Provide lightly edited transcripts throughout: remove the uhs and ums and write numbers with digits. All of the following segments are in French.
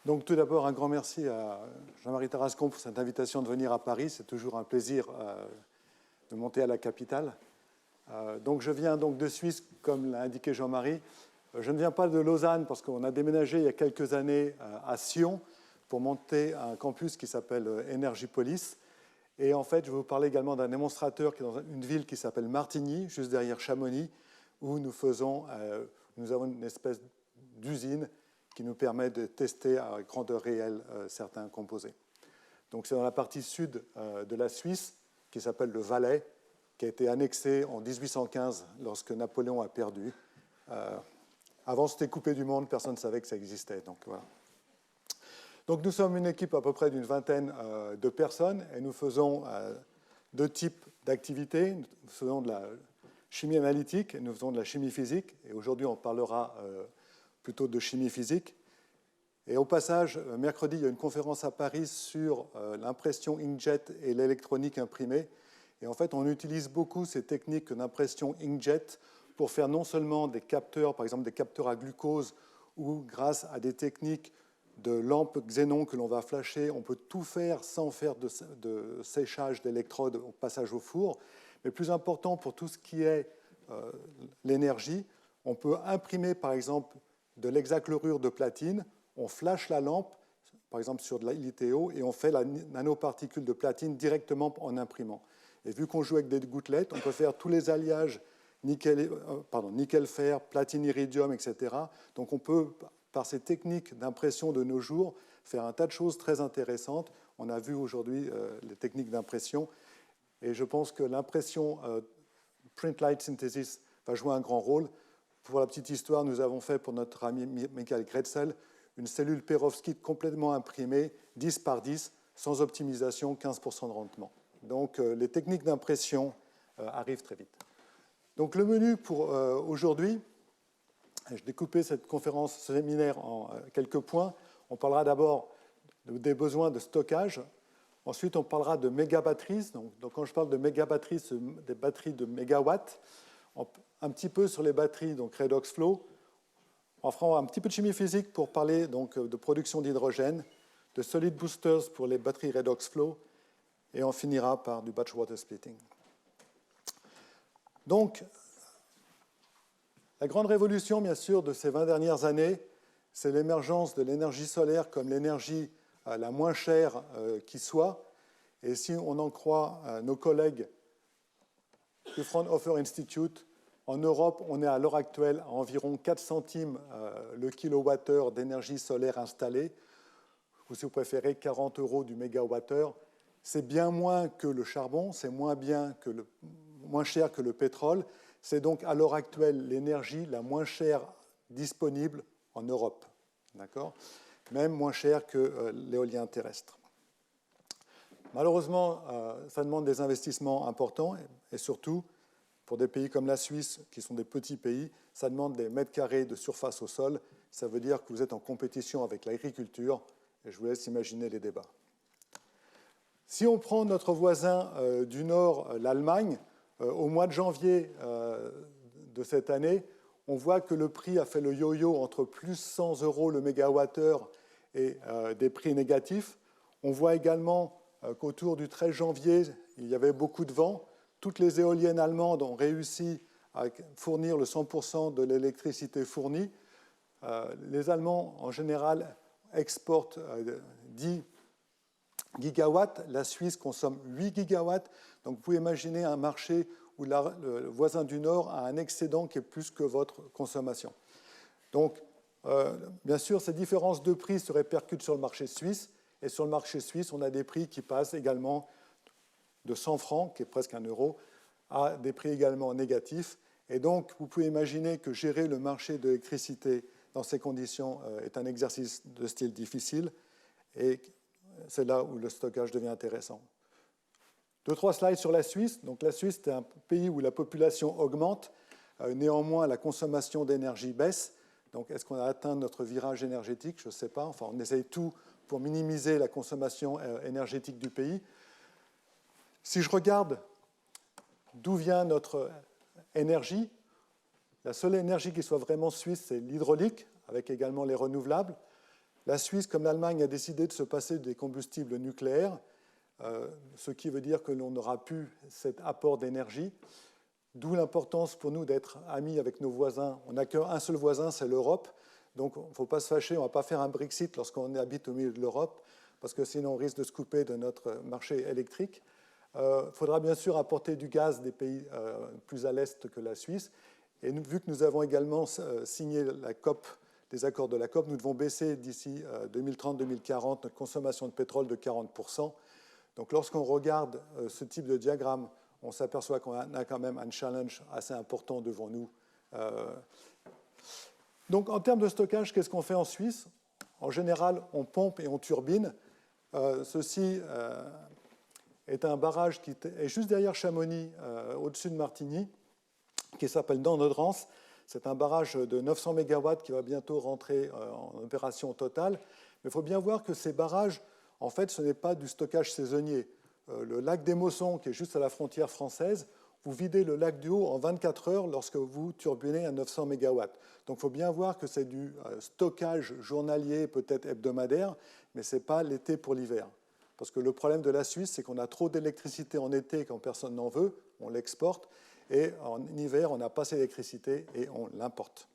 Donc tout d'abord, un grand merci à Jean-Marie Tarascon pour cette invitation de venir à Paris. C'est toujours un plaisir de monter à la capitale. Donc je viens donc de Suisse, comme l'a indiqué Jean-Marie. Je ne viens pas de Lausanne parce qu'on a déménagé il y a quelques années à Sion pour monter un campus qui s'appelle Energipolis. Et en fait, je vais vous parler également d'un démonstrateur qui est dans une ville qui s'appelle Martigny, juste derrière Chamonix, où nous avons une espèce d'usine qui nous permet de tester à grandeur réelle certains composés. Donc c'est dans la partie sud de la Suisse, qui s'appelle le Valais, qui a été annexé en 1815 lorsque Napoléon a perdu. Avant, c'était coupé du monde, personne ne savait que ça existait. Donc, voilà. Donc nous sommes une équipe à peu près d'une vingtaine de personnes et nous faisons deux types d'activités. Nous faisons de la chimie analytique et nous faisons de la chimie physique. Et aujourd'hui, on parlera plutôt de chimie physique. Et au passage, mercredi, il y a une conférence à Paris sur l'impression inkjet et l'électronique imprimée. Et en fait, on utilise beaucoup ces techniques d'impression inkjet pour faire non seulement des capteurs, par exemple des capteurs à glucose, ou grâce à des techniques de lampes xénon que l'on va flasher, on peut tout faire sans faire de séchage d'électrodes au passage au four. Mais plus important pour tout ce qui est l'énergie, on peut imprimer, par exemple, de l'hexachlorure de platine, on flash la lampe, par exemple sur de l'ITO, et on fait la nanoparticule de platine directement en imprimant. Et vu qu'on joue avec des gouttelettes, on peut faire tous les alliages nickel-fer, platine-iridium, etc. Donc on peut, par ces techniques d'impression de nos jours, faire un tas de choses très intéressantes. On a vu aujourd'hui les techniques d'impression, et je pense que l'impression Print Light Synthesis va jouer un grand rôle. Pour la petite histoire, nous avons fait pour notre ami Michael Gretzel une cellule perovskite complètement imprimée, 10 par 10, sans optimisation, 15% de rendement. Donc les techniques d'impression arrivent très vite. Donc le menu pour aujourd'hui, je découpé cette conférence, ce séminaire en quelques points. On parlera d'abord des besoins de stockage. Ensuite, on parlera de mégabatteries. Donc quand je parle de mégabatteries, c'est des batteries de mégawatts. Un petit peu sur les batteries, donc redox flow. On fera un petit peu de chimie physique pour parler donc, de production d'hydrogène, de solid boosters pour les batteries redox flow, et on finira par du batch water splitting. Donc, la grande révolution, bien sûr, de ces 20 dernières années, c'est l'émergence de l'énergie solaire comme l'énergie la moins chère qui soit. Et si on en croit nos collègues du Fraunhofer Institute, en Europe, on est à l'heure actuelle à environ 4 centimes le kilowattheure d'énergie solaire installée, ou si vous préférez, 40 € du mégawattheure. C'est bien moins que le charbon, c'est moins cher que le pétrole. C'est donc à l'heure actuelle l'énergie la moins chère disponible en Europe. D'accord ? Même moins chère que l'éolien terrestre. Malheureusement, ça demande des investissements importants et surtout, pour des pays comme la Suisse, qui sont des petits pays, ça demande des mètres carrés de surface au sol. Ça veut dire que vous êtes en compétition avec l'agriculture et je vous laisse imaginer les débats. Si on prend notre voisin du Nord, l'Allemagne, au mois de janvier de cette année, on voit que le prix a fait le yo-yo entre plus 100 € le mégawattheure et des prix négatifs. On voit également qu'autour du 13 janvier, il y avait beaucoup de vent. Toutes les éoliennes allemandes ont réussi à fournir le 100% de l'électricité fournie. Les Allemands, en général, exportent 10 gigawatts. La Suisse consomme 8 gigawatts. Donc, vous pouvez imaginer un marché où le voisin du Nord a un excédent qui est plus que votre consommation. Donc, bien sûr, ces différences de prix se répercutent sur le marché suisse. Et sur le marché suisse, on a des prix qui passent également de 100 francs, qui est presque 1 euro, à des prix également négatifs. Et donc, vous pouvez imaginer que gérer le marché de l'électricité dans ces conditions est un exercice de style difficile. Et c'est là où le stockage devient intéressant. 2-3 slides sur la Suisse. Donc, la Suisse, c'est un pays où la population augmente. Néanmoins, la consommation d'énergie baisse. Donc, est-ce qu'on a atteint notre virage énergétique? Je ne sais pas. Enfin, on essaye tout pour minimiser la consommation énergétique du pays. Si je regarde d'où vient notre énergie, la seule énergie qui soit vraiment suisse, c'est l'hydraulique, avec également les renouvelables. La Suisse, comme l'Allemagne, a décidé de se passer des combustibles nucléaires, ce qui veut dire que l'on n'aura plus cet apport d'énergie, d'où l'importance pour nous d'être amis avec nos voisins. On n'a qu'un seul voisin, c'est l'Europe, donc il ne faut pas se fâcher, on ne va pas faire un Brexit lorsqu'on habite au milieu de l'Europe, parce que sinon on risque de se couper de notre marché électrique. Il faudra bien sûr apporter du gaz des pays plus à l'est que la Suisse. Et vu que nous avons également signé la COP, les accords de la COP, nous devons baisser d'ici 2030-2040 notre consommation de pétrole de 40%. Donc lorsqu'on regarde ce type de diagramme, on s'aperçoit qu'on a quand même un challenge assez important devant nous. Donc en termes de stockage, qu'est-ce qu'on fait en Suisse? En général, on pompe et on turbine. Ceci est un barrage qui est juste derrière Chamonix, au-dessus de Martigny, qui s'appelle Dornodrance. C'est un barrage de 900 MW qui va bientôt rentrer en opération totale. Mais il faut bien voir que ces barrages, en fait, ce n'est pas du stockage saisonnier. Le lac des Mossons, qui est juste à la frontière française, vous videz le lac du Haut en 24 heures lorsque vous turbinez à 900 MW. Donc il faut bien voir que c'est du stockage journalier, peut-être hebdomadaire, mais ce n'est pas l'été pour l'hiver. Parce que le problème de la Suisse, c'est qu'on a trop d'électricité en été quand personne n'en veut, on l'exporte, et en hiver, on n'a pas assez d'électricité et on l'importe.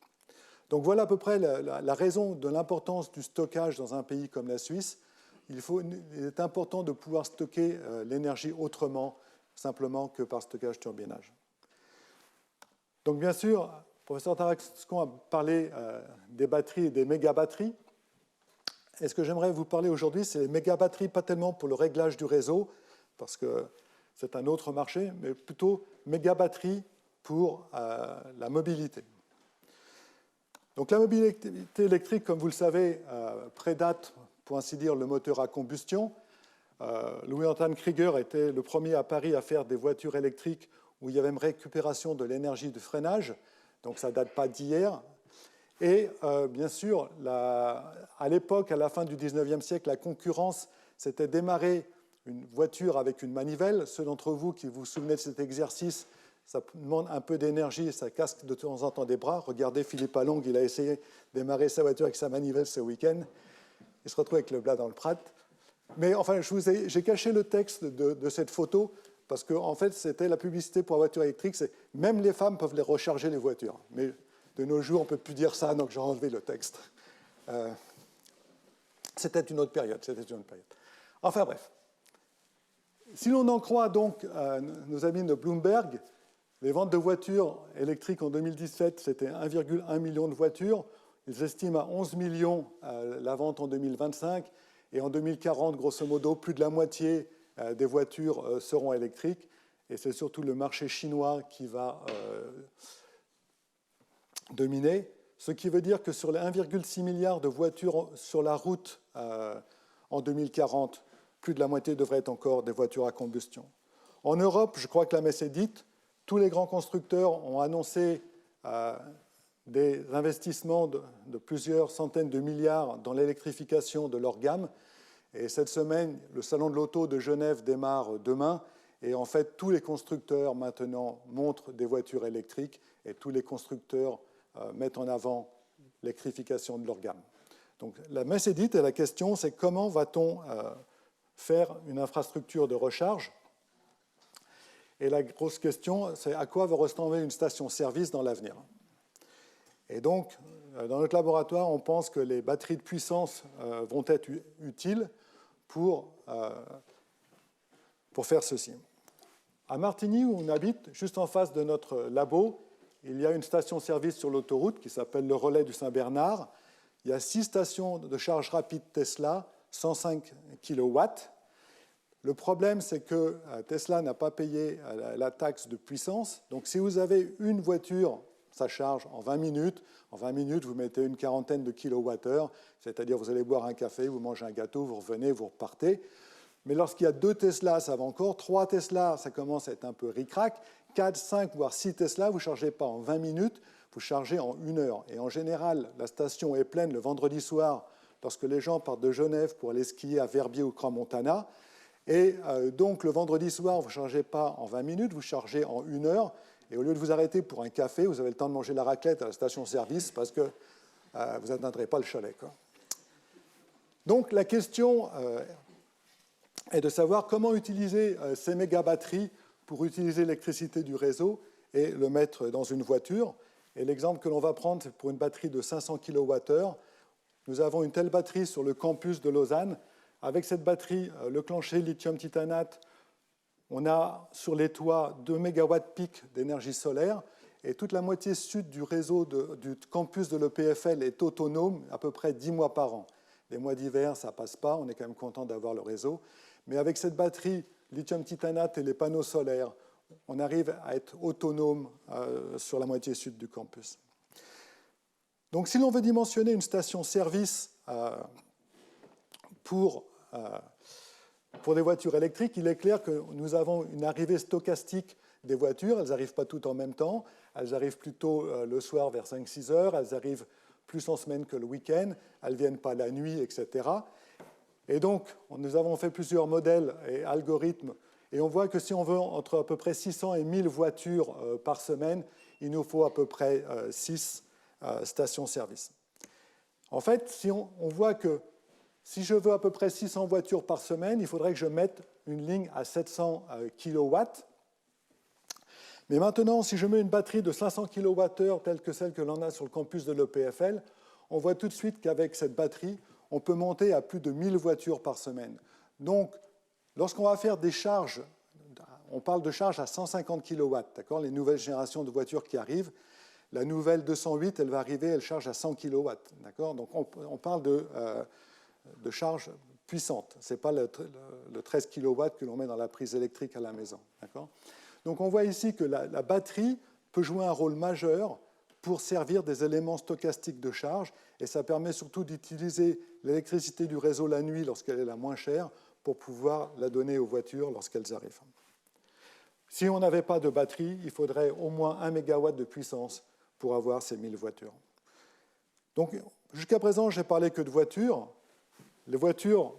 Donc voilà à peu près la raison de l'importance du stockage dans un pays comme la Suisse. Il est important de pouvoir stocker l'énergie autrement, simplement que par stockage-turbinage. Donc bien sûr, le professeur Tarascon a parlé des batteries et des méga-batteries. Et ce que j'aimerais vous parler aujourd'hui, c'est les méga-batteries, pas tellement pour le réglage du réseau, parce que c'est un autre marché, mais plutôt méga-batteries pour la mobilité. Donc la mobilité électrique, comme vous le savez, prédate, pour ainsi dire, le moteur à combustion. Louis-Antoine Krieger était le premier à Paris à faire des voitures électriques où il y avait une récupération de l'énergie du freinage, donc ça ne date pas d'hier. Et bien sûr, à l'époque, à la fin du 19e siècle, la concurrence, c'était démarrer une voiture avec une manivelle. Ceux d'entre vous qui vous souvenez de cet exercice, ça demande un peu d'énergie, ça casse de temps en temps des bras. Regardez Philippe Allongue, il a essayé de démarrer sa voiture avec sa manivelle ce week-end. Il se retrouve avec le blas dans le prat. Mais enfin, j'ai caché le texte de cette photo parce qu'en fait, c'était la publicité pour la voiture électrique. Même les femmes peuvent les recharger, les voitures. Mais de nos jours, on ne peut plus dire ça, donc j'ai enlevé le texte. C'était une autre période. Enfin bref. Si l'on en croit donc nos amis de Bloomberg, les ventes de voitures électriques en 2017, c'était 1,1 million de voitures. Ils estiment à 11 millions la vente en 2025. Et en 2040, grosso modo, plus de la moitié des voitures seront électriques. Et c'est surtout le marché chinois qui va dominer. Ce qui veut dire que sur les 1,6 milliard de voitures sur la route en 2040, plus de la moitié devraient être encore des voitures à combustion. En Europe, je crois que la messe est dite. Tous les grands constructeurs ont annoncé des investissements de plusieurs centaines de milliards dans l'électrification de leur gamme. Et cette semaine, le Salon de l'Auto de Genève démarre demain. Et en fait, tous les constructeurs maintenant montrent des voitures électriques et tous les constructeurs mettent en avant l'électrification de leur gamme. Donc la messe est dite et la question, c'est comment va-t-on faire une infrastructure de recharge? Et la grosse question, c'est à quoi va ressembler une station-service dans l'avenir? Et donc, dans notre laboratoire, on pense que les batteries de puissance vont être utiles pour faire ceci. À Martigny, où on habite, juste en face de notre labo, il y a une station-service sur l'autoroute qui s'appelle le Relais du Saint-Bernard. Il y a 6 stations de charge rapide Tesla, 105 kW. Le problème, c'est que Tesla n'a pas payé la taxe de puissance. Donc, si vous avez une voiture, ça charge en 20 minutes. En 20 minutes, vous mettez une quarantaine de kilowattheures, c'est-à-dire vous allez boire un café, vous mangez un gâteau, vous revenez, vous repartez. Mais lorsqu'il y a 2 Tesla, ça va encore. 3 Tesla, ça commence à être un peu ric-rac. 4, 5, voire 6 Tesla, vous ne chargez pas en 20 minutes, vous chargez en 1 heure. Et en général, la station est pleine le vendredi soir lorsque les gens partent de Genève pour aller skier à Verbier ou Crans-Montana. Et donc, le vendredi soir, vous ne chargez pas en 20 minutes, vous chargez en 1 heure. Et au lieu de vous arrêter pour un café, vous avez le temps de manger la raclette à la station-service parce que vous n'atteindrez pas le chalet, quoi. Donc la question est de savoir comment utiliser ces méga-batteries pour utiliser l'électricité du réseau et le mettre dans une voiture. Et l'exemple que l'on va prendre, c'est pour une batterie de 500 kWh. Nous avons une telle batterie sur le campus de Lausanne. Avec cette batterie, le clencher lithium-titanate, on a sur les toits 2 MW pic d'énergie solaire. Et toute la moitié sud du réseau du campus de l'EPFL est autonome à peu près 10 mois par an. Les mois d'hiver, ça ne passe pas, on est quand même content d'avoir le réseau. Mais avec cette batterie lithium-titanate et les panneaux solaires, on arrive à être autonome sur la moitié sud du campus. Donc si l'on veut dimensionner une station-service pour des voitures électriques, il est clair que nous avons une arrivée stochastique des voitures. Elles n'arrivent pas toutes en même temps. Elles arrivent plutôt le soir vers 5-6 heures. Elles arrivent plus en semaine que le week-end. Elles ne viennent pas la nuit, etc. Et donc, nous avons fait plusieurs modèles et algorithmes. Et on voit que si on veut entre à peu près 600 et 1000 voitures par semaine, il nous faut à peu près 6 stations-service. En fait, si on voit que si je veux à peu près 600 voitures par semaine, il faudrait que je mette une ligne à 700 kW. Mais maintenant, si je mets une batterie de 500 kWh telle que celle que l'on a sur le campus de l'EPFL, on voit tout de suite qu'avec cette batterie, on peut monter à plus de 1000 voitures par semaine. Donc, lorsqu'on va faire des charges, on parle de charges à 150 kW, d'accord, les nouvelles générations de voitures qui arrivent. La nouvelle 208, elle va arriver, elle charge à 100 kW, d'accord. Donc, on parle de charge puissante. Ce n'est pas le 13 kW que l'on met dans la prise électrique à la maison, d'accord. Donc on voit ici que la batterie peut jouer un rôle majeur pour servir des éléments stochastiques de charge, et ça permet surtout d'utiliser l'électricité du réseau la nuit lorsqu'elle est la moins chère pour pouvoir la donner aux voitures lorsqu'elles arrivent. Si on n'avait pas de batterie, il faudrait au moins 1 MW de puissance pour avoir ces 1000 voitures. Donc jusqu'à présent, je n'ai parlé que de voitures. Les voitures,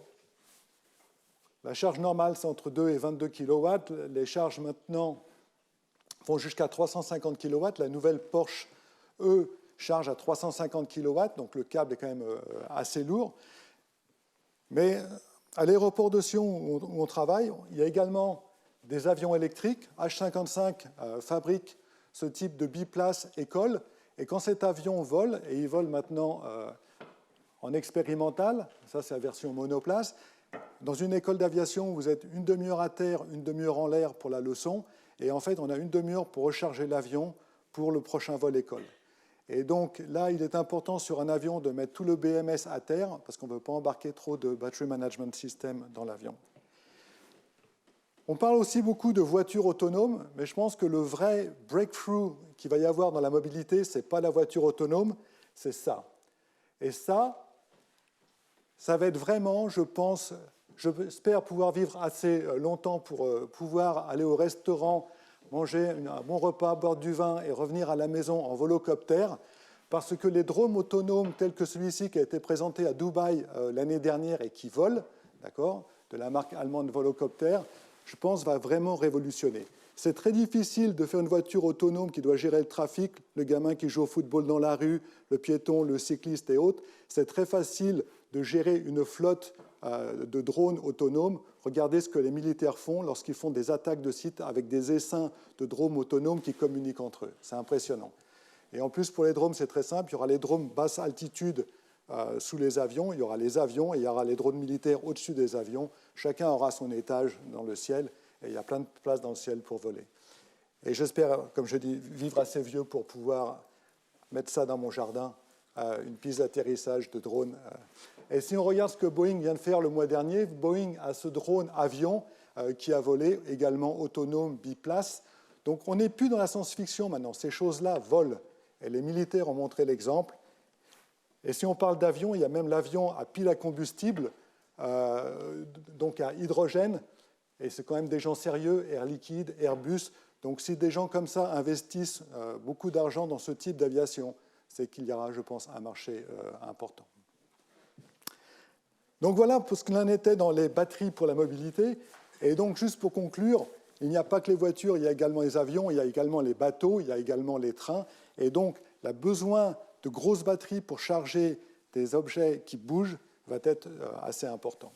la charge normale, c'est entre 2 et 22 kW. Les charges maintenant vont jusqu'à 350 kW. La nouvelle Porsche, charge à 350 kW, donc le câble est quand même assez lourd. Mais à l'aéroport de Sion, où on travaille, il y a également des avions électriques. H-55 fabrique ce type de biplace école. Et quand cet avion vole, et il vole maintenant en expérimental, ça c'est la version monoplace, dans une école d'aviation, vous êtes une demi-heure à terre, une demi-heure en l'air pour la leçon, et en fait, on a une demi-heure pour recharger l'avion pour le prochain vol école. Et donc là, il est important sur un avion de mettre tout le BMS à terre, parce qu'on ne veut pas embarquer trop de Battery Management System dans l'avion. On parle aussi beaucoup de voitures autonomes, mais je pense que le vrai breakthrough qu'il va y avoir dans la mobilité, ce n'est pas la voiture autonome, c'est ça. Et ça va être vraiment, je pense, j'espère pouvoir vivre assez longtemps pour pouvoir aller au restaurant, manger un bon repas, boire du vin et revenir à la maison en volocoptère, parce que les drones autonomes tels que celui-ci qui a été présenté à Dubaï l'année dernière et qui vole, d'accord, de la marque allemande Volocopter, je pense va vraiment révolutionner. C'est très difficile de faire une voiture autonome qui doit gérer le trafic, le gamin qui joue au football dans la rue, le piéton, le cycliste et autres. C'est très facile de gérer une flotte de drones autonomes. Regardez ce que les militaires font lorsqu'ils font des attaques de sites avec des essaims de drones autonomes qui communiquent entre eux. C'est impressionnant. Et en plus, pour les drones, c'est très simple. Il y aura les drones basse altitude sous les avions, il y aura les avions et il y aura les drones militaires au-dessus des avions. Chacun aura son étage dans le ciel et il y a plein de places dans le ciel pour voler. Et j'espère, comme je dis, vivre assez vieux pour pouvoir mettre ça dans mon jardin, une piste d'atterrissage de drones. Et si on regarde ce que Boeing vient de faire le mois dernier, Boeing a ce drone avion qui a volé, également autonome, biplace. Donc on n'est plus dans la science-fiction maintenant, ces choses-là volent. Et les militaires ont montré l'exemple. Et si on parle d'avion, il y a même l'avion à pile à combustible, donc à hydrogène, et c'est quand même des gens sérieux, Air Liquide, Airbus. Donc si des gens comme ça investissent beaucoup d'argent dans ce type d'aviation, c'est qu'il y aura, je pense, un marché important. Donc voilà pour ce qu'il en était dans les batteries pour la mobilité. Et donc juste pour conclure, il n'y a pas que les voitures, il y a également les avions, il y a également les bateaux, il y a également les trains. Et donc le besoin de grosses batteries pour charger des objets qui bougent va être assez important.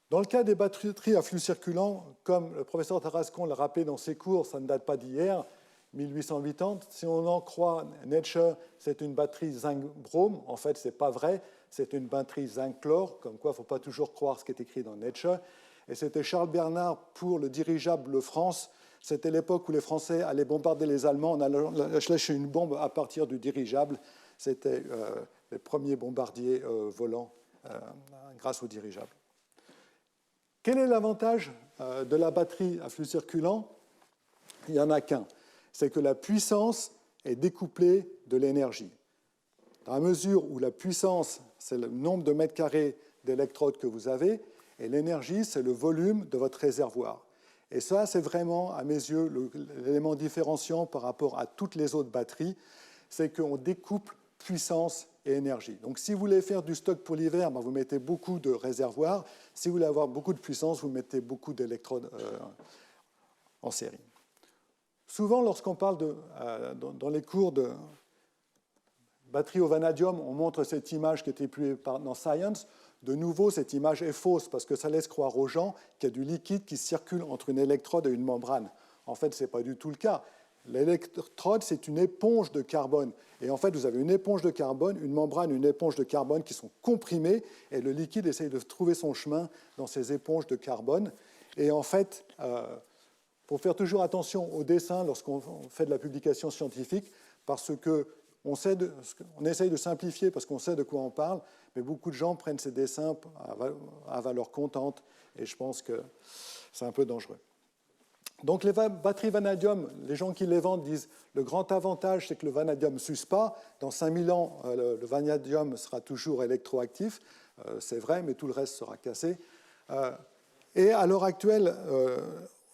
Dans le cas des batteries à flux circulant, comme le professeur Tarascon l'a rappelé dans ses cours, ça ne date pas d'hier, 1880. Si on en croit Nature, c'est une batterie zinc-brome. En fait, ce n'est pas vrai. C'est une batterie zinc-chlore, comme quoi il ne faut pas toujours croire ce qui est écrit dans Nature. Et c'était Charles Bernard pour le dirigeable France. C'était l'époque où les Français allaient bombarder les Allemands en allant lâcher une bombe à partir du dirigeable. C'était les premiers bombardiers volants grâce au dirigeable. Quel est l'avantage de la batterie à flux circulant? Il n'y en a qu'un. C'est que la puissance est découplée de l'énergie. Dans la mesure où la puissance, c'est le nombre de mètres carrés d'électrodes que vous avez, et l'énergie, c'est le volume de votre réservoir. Et ça, c'est vraiment, à mes yeux, l'élément différenciant par rapport à toutes les autres batteries, c'est qu'on découple puissance et énergie. Donc, si vous voulez faire du stock pour l'hiver, vous mettez beaucoup de réservoirs. Si vous voulez avoir beaucoup de puissance, vous mettez beaucoup d'électrodes en série. Souvent, lorsqu'on parle dans les cours de batterie au vanadium, on montre cette image qui était publiée dans Science. De nouveau, cette image est fausse parce que ça laisse croire aux gens qu'il y a du liquide qui circule entre une électrode et une membrane. En fait, ce n'est pas du tout le cas. L'électrode, c'est une éponge de carbone. Et en fait, vous avez une éponge de carbone, une membrane, une éponge de carbone qui sont comprimées, et le liquide essaye de trouver son chemin dans ces éponges de carbone. Et en fait, il faut faire toujours attention au dessin lorsqu'on fait de la publication scientifique, parce qu'on essaye de simplifier parce qu'on sait de quoi on parle, mais beaucoup de gens prennent ces dessins à valeur comptante, et je pense que c'est un peu dangereux. Donc les batteries vanadium, les gens qui les vendent disent le grand avantage, c'est que le vanadium ne s'use pas. Dans 5000 ans, le vanadium sera toujours électroactif. C'est vrai, mais tout le reste sera cassé. Et à l'heure actuelle,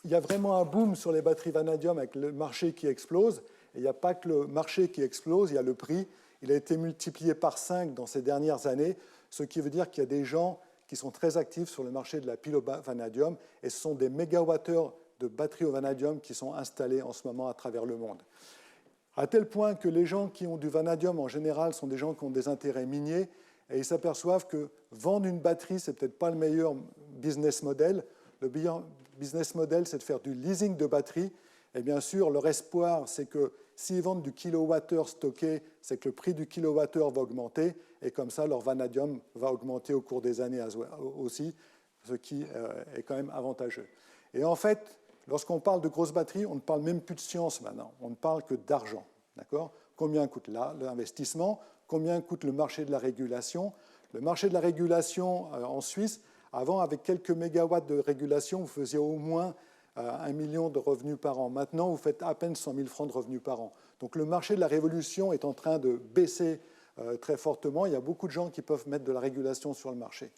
il y a vraiment un boom sur les batteries vanadium avec le marché qui explose. Et il n'y a pas que le marché qui explose, il y a le prix. Il a été multiplié par 5 dans ces dernières années, ce qui veut dire qu'il y a des gens qui sont très actifs sur le marché de la pile au vanadium, et ce sont des mégawattheures de batteries au vanadium qui sont installées en ce moment à travers le monde. À tel point que les gens qui ont du vanadium, en général, sont des gens qui ont des intérêts miniers, et ils s'aperçoivent que vendre une batterie, ce n'est peut-être pas le meilleur business model. Le business model, c'est de faire du leasing de batteries. Et bien sûr, leur espoir, c'est que s'ils vendent du kilowattheure stocké, c'est que le prix du kilowattheure va augmenter, et comme ça, leur vanadium va augmenter au cours des années aussi, ce qui est quand même avantageux. Et en fait, lorsqu'on parle de grosses batteries, on ne parle même plus de science maintenant, on ne parle que d'argent. D'accord ? Combien coûte l'investissement? Combien coûte le marché de la régulation? Le marché de la régulation en Suisse, avant, avec quelques mégawatts de régulation, vous faisiez au moins 1 million de revenus par an. Maintenant, vous faites à peine 100 000 francs de revenus par an. Donc le marché de la révolution est en train de baisser très fortement. Il y a beaucoup de gens qui peuvent mettre de la régulation sur le marché.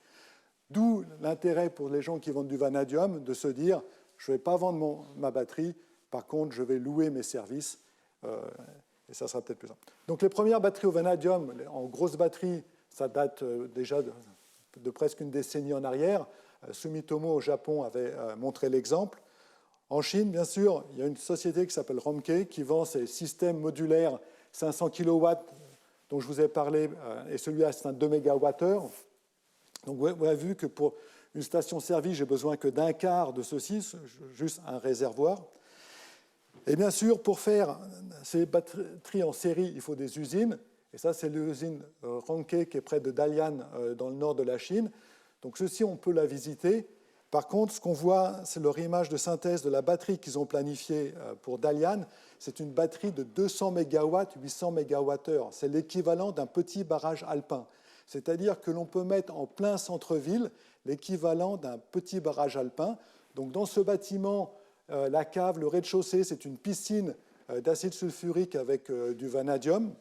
D'où l'intérêt pour les gens qui vendent du vanadium de se dire je ne vais pas vendre ma batterie, par contre, je vais louer mes services, et ça sera peut-être plus simple. Donc les premières batteries au vanadium, en grosse batterie, ça date déjà de presque une décennie en arrière. Sumitomo au Japon avait montré l'exemple. En Chine, bien sûr, il y a une société qui s'appelle Romkei qui vend ces systèmes modulaires 500 kW dont je vous ai parlé, et celui-là, c'est un 2 MWh. Donc vous avez vu que pour une station-service, j'ai besoin que d'un quart de ceci, juste un réservoir. Et bien sûr, pour faire ces batteries en série, il faut des usines. Et ça, c'est l'usine Romkei qui est près de Dalian, dans le nord de la Chine. Donc ceci, on peut la visiter. Par contre, ce qu'on voit, c'est leur image de synthèse de la batterie qu'ils ont planifiée pour Dalian. C'est une batterie de 200 MW, 800 MWh. C'est l'équivalent d'un petit barrage alpin. C'est-à-dire que l'on peut mettre en plein centre-ville l'équivalent d'un petit barrage alpin. Donc dans ce bâtiment, la cave, le rez-de-chaussée, c'est une piscine d'acide sulfurique avec du vanadium.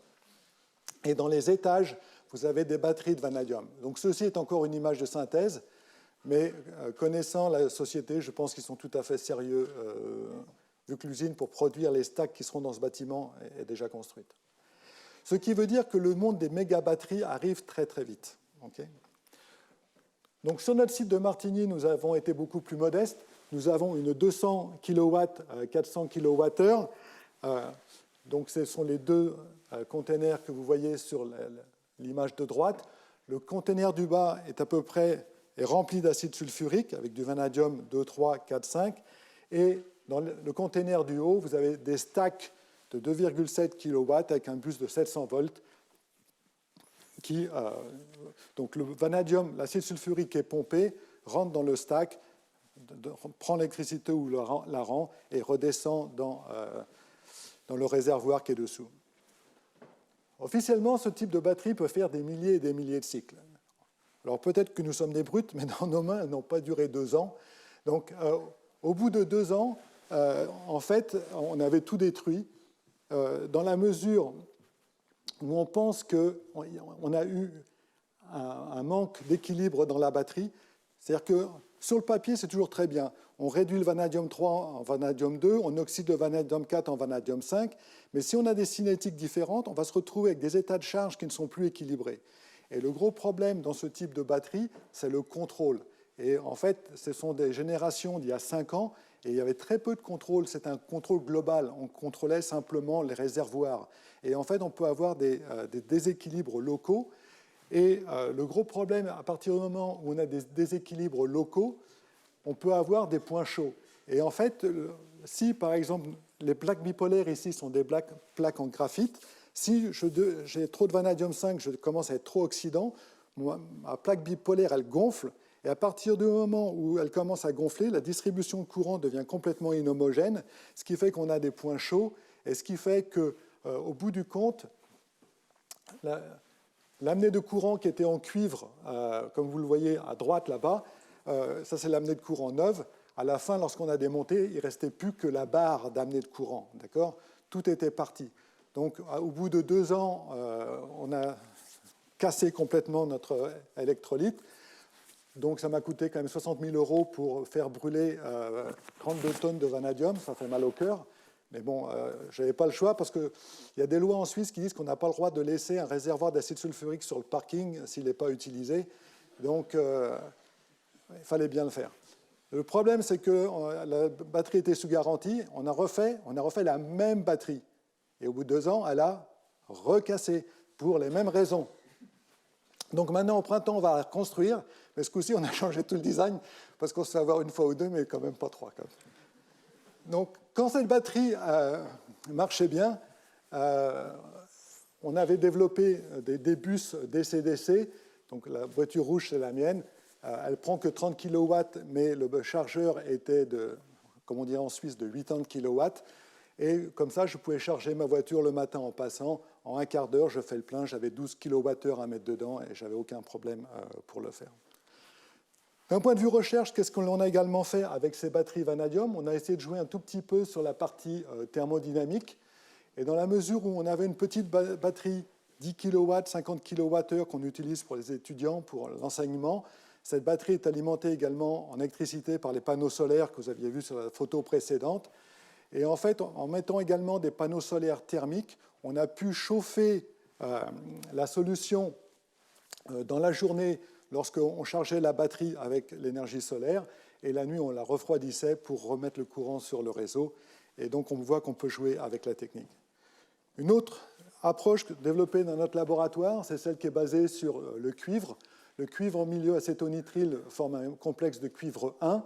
Et dans les étages, vous avez des batteries de vanadium. Donc ceci est encore une image de synthèse, mais connaissant la société, je pense qu'ils sont tout à fait sérieux, vu que l'usine pour produire les stacks qui seront dans ce bâtiment est déjà construite. Ce qui veut dire que le monde des méga-batteries arrive très très vite. Okay. Donc sur notre site de Martigny, nous avons été beaucoup plus modestes. Nous avons une 200 kW, 400 kWh. Donc ce sont les deux containers que vous voyez sur l'image de droite. Le conteneur du bas est à peu près rempli d'acide sulfurique avec du vanadium 2, 3, 4, 5. Et dans le conteneur du haut, vous avez des stacks de 2,7 kW avec un bus de 700 volts. Donc le vanadium, l'acide sulfurique est pompé, rentre dans le stack, prend l'électricité ou la rend et redescend dans le réservoir qui est dessous. Officiellement, ce type de batterie peut faire des milliers et des milliers de cycles. Alors peut-être que nous sommes des brutes, mais dans nos mains, elles n'ont pas duré 2 ans. Donc au bout de 2 ans, en fait, on avait tout détruit, dans la mesure où on pense qu'on a eu un manque d'équilibre dans la batterie. C'est-à-dire que sur le papier, c'est toujours très bien. On réduit le vanadium 3 en vanadium 2, on oxyde le vanadium 4 en vanadium 5, mais si on a des cinétiques différentes, on va se retrouver avec des états de charge qui ne sont plus équilibrés. Et le gros problème dans ce type de batterie, c'est le contrôle. Et en fait, ce sont des générations d'il y a 5 ans, et il y avait très peu de contrôle. C'est un contrôle global. On contrôlait simplement les réservoirs. Et en fait, on peut avoir des déséquilibres locaux. Et le gros problème, à partir du moment où on a des déséquilibres locaux, on peut avoir des points chauds. Et en fait, si par exemple les plaques bipolaires ici sont des plaques en graphite, si j'ai trop de vanadium 5, je commence à être trop oxydant, ma plaque bipolaire, elle gonfle. Et à partir du moment où elle commence à gonfler, la distribution de courant devient complètement inhomogène, ce qui fait qu'on a des points chauds, et ce qui fait qu'au bout du compte, l'amenée de courant qui était en cuivre, comme vous le voyez à droite là-bas, ça c'est l'amenée de courant neuve. À la fin, lorsqu'on a démonté, il ne restait plus que la barre d'amenée de courant. D'accord ? Tout était parti. Donc au bout de 2 ans, on a cassé complètement notre électrolyte. Donc ça m'a coûté quand même 60 000 € pour faire brûler 32 tonnes de vanadium. Ça fait mal au cœur. Mais bon, je n'avais pas le choix parce qu'il y a des lois en Suisse qui disent qu'on n'a pas le droit de laisser un réservoir d'acide sulfurique sur le parking s'il n'est pas utilisé. Donc il fallait bien le faire. Le problème, c'est que la batterie était sous garantie. On a refait la même batterie. Et au bout de 2 ans, elle a recassé pour les mêmes raisons. Donc maintenant, au printemps, on va la reconstruire. Mais ce coup-ci, on a changé tout le design parce qu'on se fait avoir 1 fois ou 2, mais quand même pas 3. Donc, quand cette batterie marchait bien, on avait développé des bus DC-DC. Donc, la voiture rouge, c'est la mienne. Elle prend que 30 kW, mais le chargeur était comme on dit en Suisse, de 80 kW. Et comme ça, je pouvais charger ma voiture le matin en passant. En un quart d'heure, je fais le plein. J'avais 12 kWh à mettre dedans et je n'avais aucun problème pour le faire. D'un point de vue recherche, qu'est-ce qu'on a également fait avec ces batteries vanadium ? On a essayé de jouer un tout petit peu sur la partie thermodynamique. Et dans la mesure où on avait une petite batterie 10 kW, 50 kWh qu'on utilise pour les étudiants, pour l'enseignement, cette batterie est alimentée également en électricité par les panneaux solaires que vous aviez vus sur la photo précédente. Et en fait, en mettant également des panneaux solaires thermiques, on a pu chauffer la solution dans la journée lorsqu'on chargeait la batterie avec l'énergie solaire, et la nuit, on la refroidissait pour remettre le courant sur le réseau. Et donc, on voit qu'on peut jouer avec la technique. Une autre approche développée dans notre laboratoire, c'est celle qui est basée sur le cuivre. Le cuivre en milieu acétonitrile forme un complexe de cuivre 1.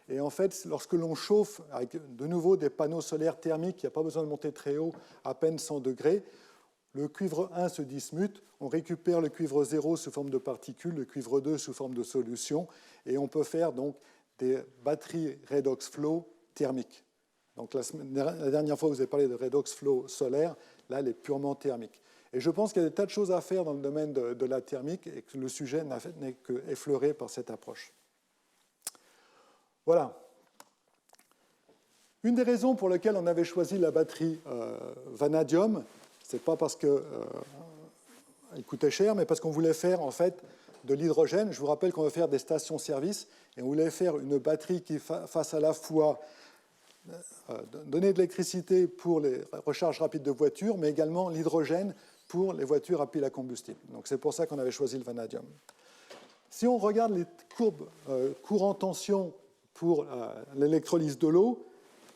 Et en fait, lorsque l'on chauffe avec de nouveau des panneaux solaires thermiques, il n'y a pas besoin de monter très haut, à peine 100 degrés, le cuivre 1 se dismute, on récupère le cuivre 0 sous forme de particules, le cuivre 2 sous forme de solution, et on peut faire donc des batteries redox flow thermiques. Donc la dernière fois, vous avez parlé de redox flow solaire, là, elle est purement thermique. Et je pense qu'il y a des tas de choses à faire dans le domaine de la thermique et que le sujet n'est qu'effleuré par cette approche. Voilà. Une des raisons pour lesquelles on avait choisi la batterie vanadium, ce n'est pas parce qu'elle coûtait cher, mais parce qu'on voulait faire en fait de l'hydrogène. Je vous rappelle qu'on veut faire des stations-service et on voulait faire une batterie qui fasse à la fois donner de l'électricité pour les recharges rapides de voitures, mais également l'hydrogène pour les voitures à pile à combustible. Donc c'est pour ça qu'on avait choisi le vanadium. Si on regarde les courbes courant-tension pour l'électrolyse de l'eau,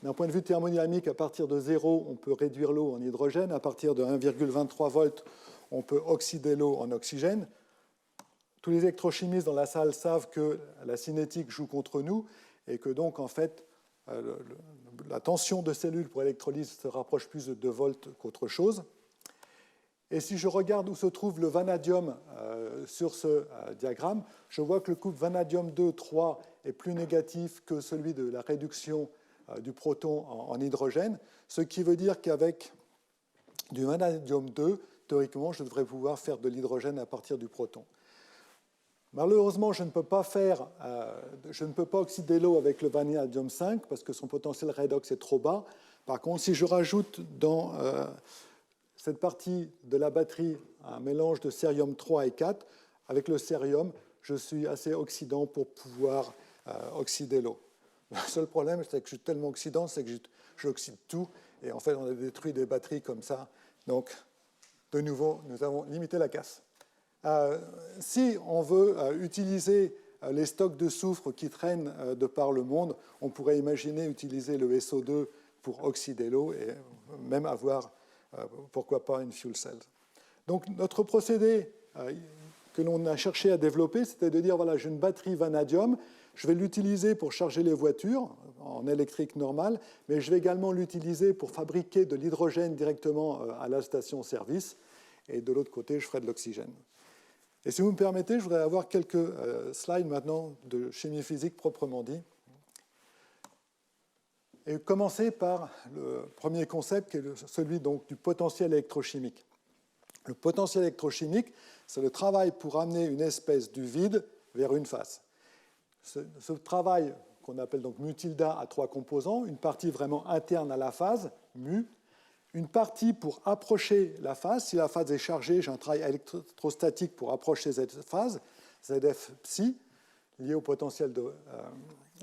d'un point de vue thermodynamique, à partir de 0, on peut réduire l'eau en hydrogène. À partir de 1,23 volts, on peut oxyder l'eau en oxygène. tous les électrochimistes dans la salle savent que la cinétique joue contre nous et que donc, en fait, la tension de cellules pour électrolyse se rapproche plus de 2 volts qu'autre chose. Et si je regarde où se trouve le vanadium sur ce diagramme, je vois que le couple vanadium 2,3 est plus négatif que celui de la réduction du proton en hydrogène, ce qui veut dire qu'avec du vanadium 2, théoriquement, je devrais pouvoir faire de l'hydrogène à partir du proton. Malheureusement, je ne peux pas oxyder l'eau avec le vanadium 5 parce que son potentiel redox est trop bas. Par contre, si je rajoute dans cette partie de la batterie un mélange de cérium 3 et 4, avec le cérium, je suis assez oxydant pour pouvoir oxyder l'eau. Le seul problème, c'est que je suis tellement oxydant, c'est que j'oxyde tout. Et en fait, on a détruit des batteries comme ça. Donc, de nouveau, nous avons limité la casse. Si on veut utiliser les stocks de soufre qui traînent de par le monde, on pourrait imaginer utiliser le SO2 pour oxyder l'eau et même avoir, pourquoi pas, une fuel cell. Donc notre procédé que l'on a cherché à développer, c'était de dire, voilà, j'ai une batterie vanadium, je vais l'utiliser pour charger les voitures en électrique normale, mais je vais également l'utiliser pour fabriquer de l'hydrogène directement à la station-service, et de l'autre côté, je ferai de l'oxygène. Et si vous me permettez, je voudrais avoir quelques slides maintenant de chimie physique proprement dit. Et commencer par le premier concept, qui est celui donc, du potentiel électrochimique. Le potentiel électrochimique, c'est le travail pour amener une espèce du vide vers une phase. Ce travail, qu'on appelle donc mu tilde, a 3 composants. Une partie vraiment interne à la phase, mu. Une partie pour approcher la phase. Si la phase est chargée, j'ai un travail électrostatique pour approcher cette phase, ZF psi, lié au potentiel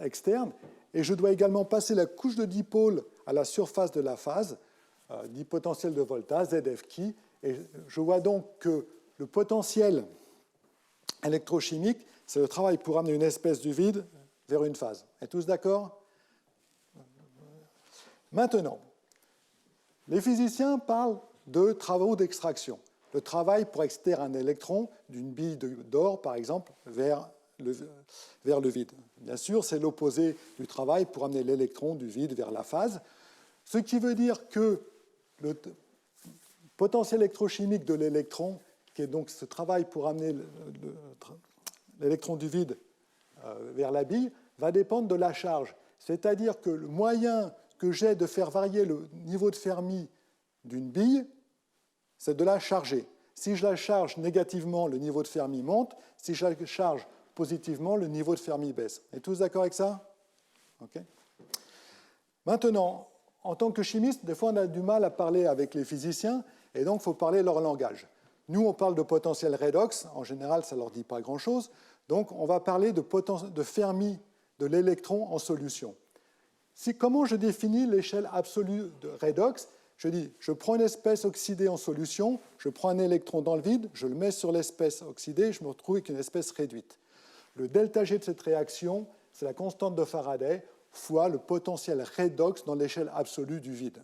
externe. Et je dois également passer la couche de dipôle à la surface de la phase, dit potentiel de voltage, ZF qui. Et je vois donc que le potentiel électrochimique, c'est le travail pour amener une espèce du vide vers une phase. Êtes tous d'accord? Maintenant, les physiciens parlent de travaux d'extraction. Le travail pour extraire un électron d'une bille d'or, par exemple, vers le vide. Bien sûr, c'est l'opposé du travail pour amener l'électron du vide vers la phase, ce qui veut dire que le potentiel électrochimique de l'électron, qui est donc ce travail pour amener l'électron du vide vers la bille, va dépendre de la charge. C'est-à-dire que le moyen que j'ai de faire varier le niveau de Fermi d'une bille, c'est de la charger. Si je la charge négativement, le niveau de Fermi monte. Si je la charge positivement, le niveau de Fermi baisse. Êtes-vous tous d'accord avec ça? Okay. Maintenant, en tant que chimiste, des fois on a du mal à parler avec les physiciens, et donc il faut parler leur langage. Nous, on parle de potentiel redox. En général, ça ne leur dit pas grand-chose. Donc, on va parler de Fermi de l'électron en solution. Comment je définis l'échelle absolue de redox? Je dis, je prends une espèce oxydée en solution, je prends un électron dans le vide, je le mets sur l'espèce oxydée, je me retrouve avec une espèce réduite. Le delta G de cette réaction, c'est la constante de Faraday fois le potentiel redox dans l'échelle absolue du vide.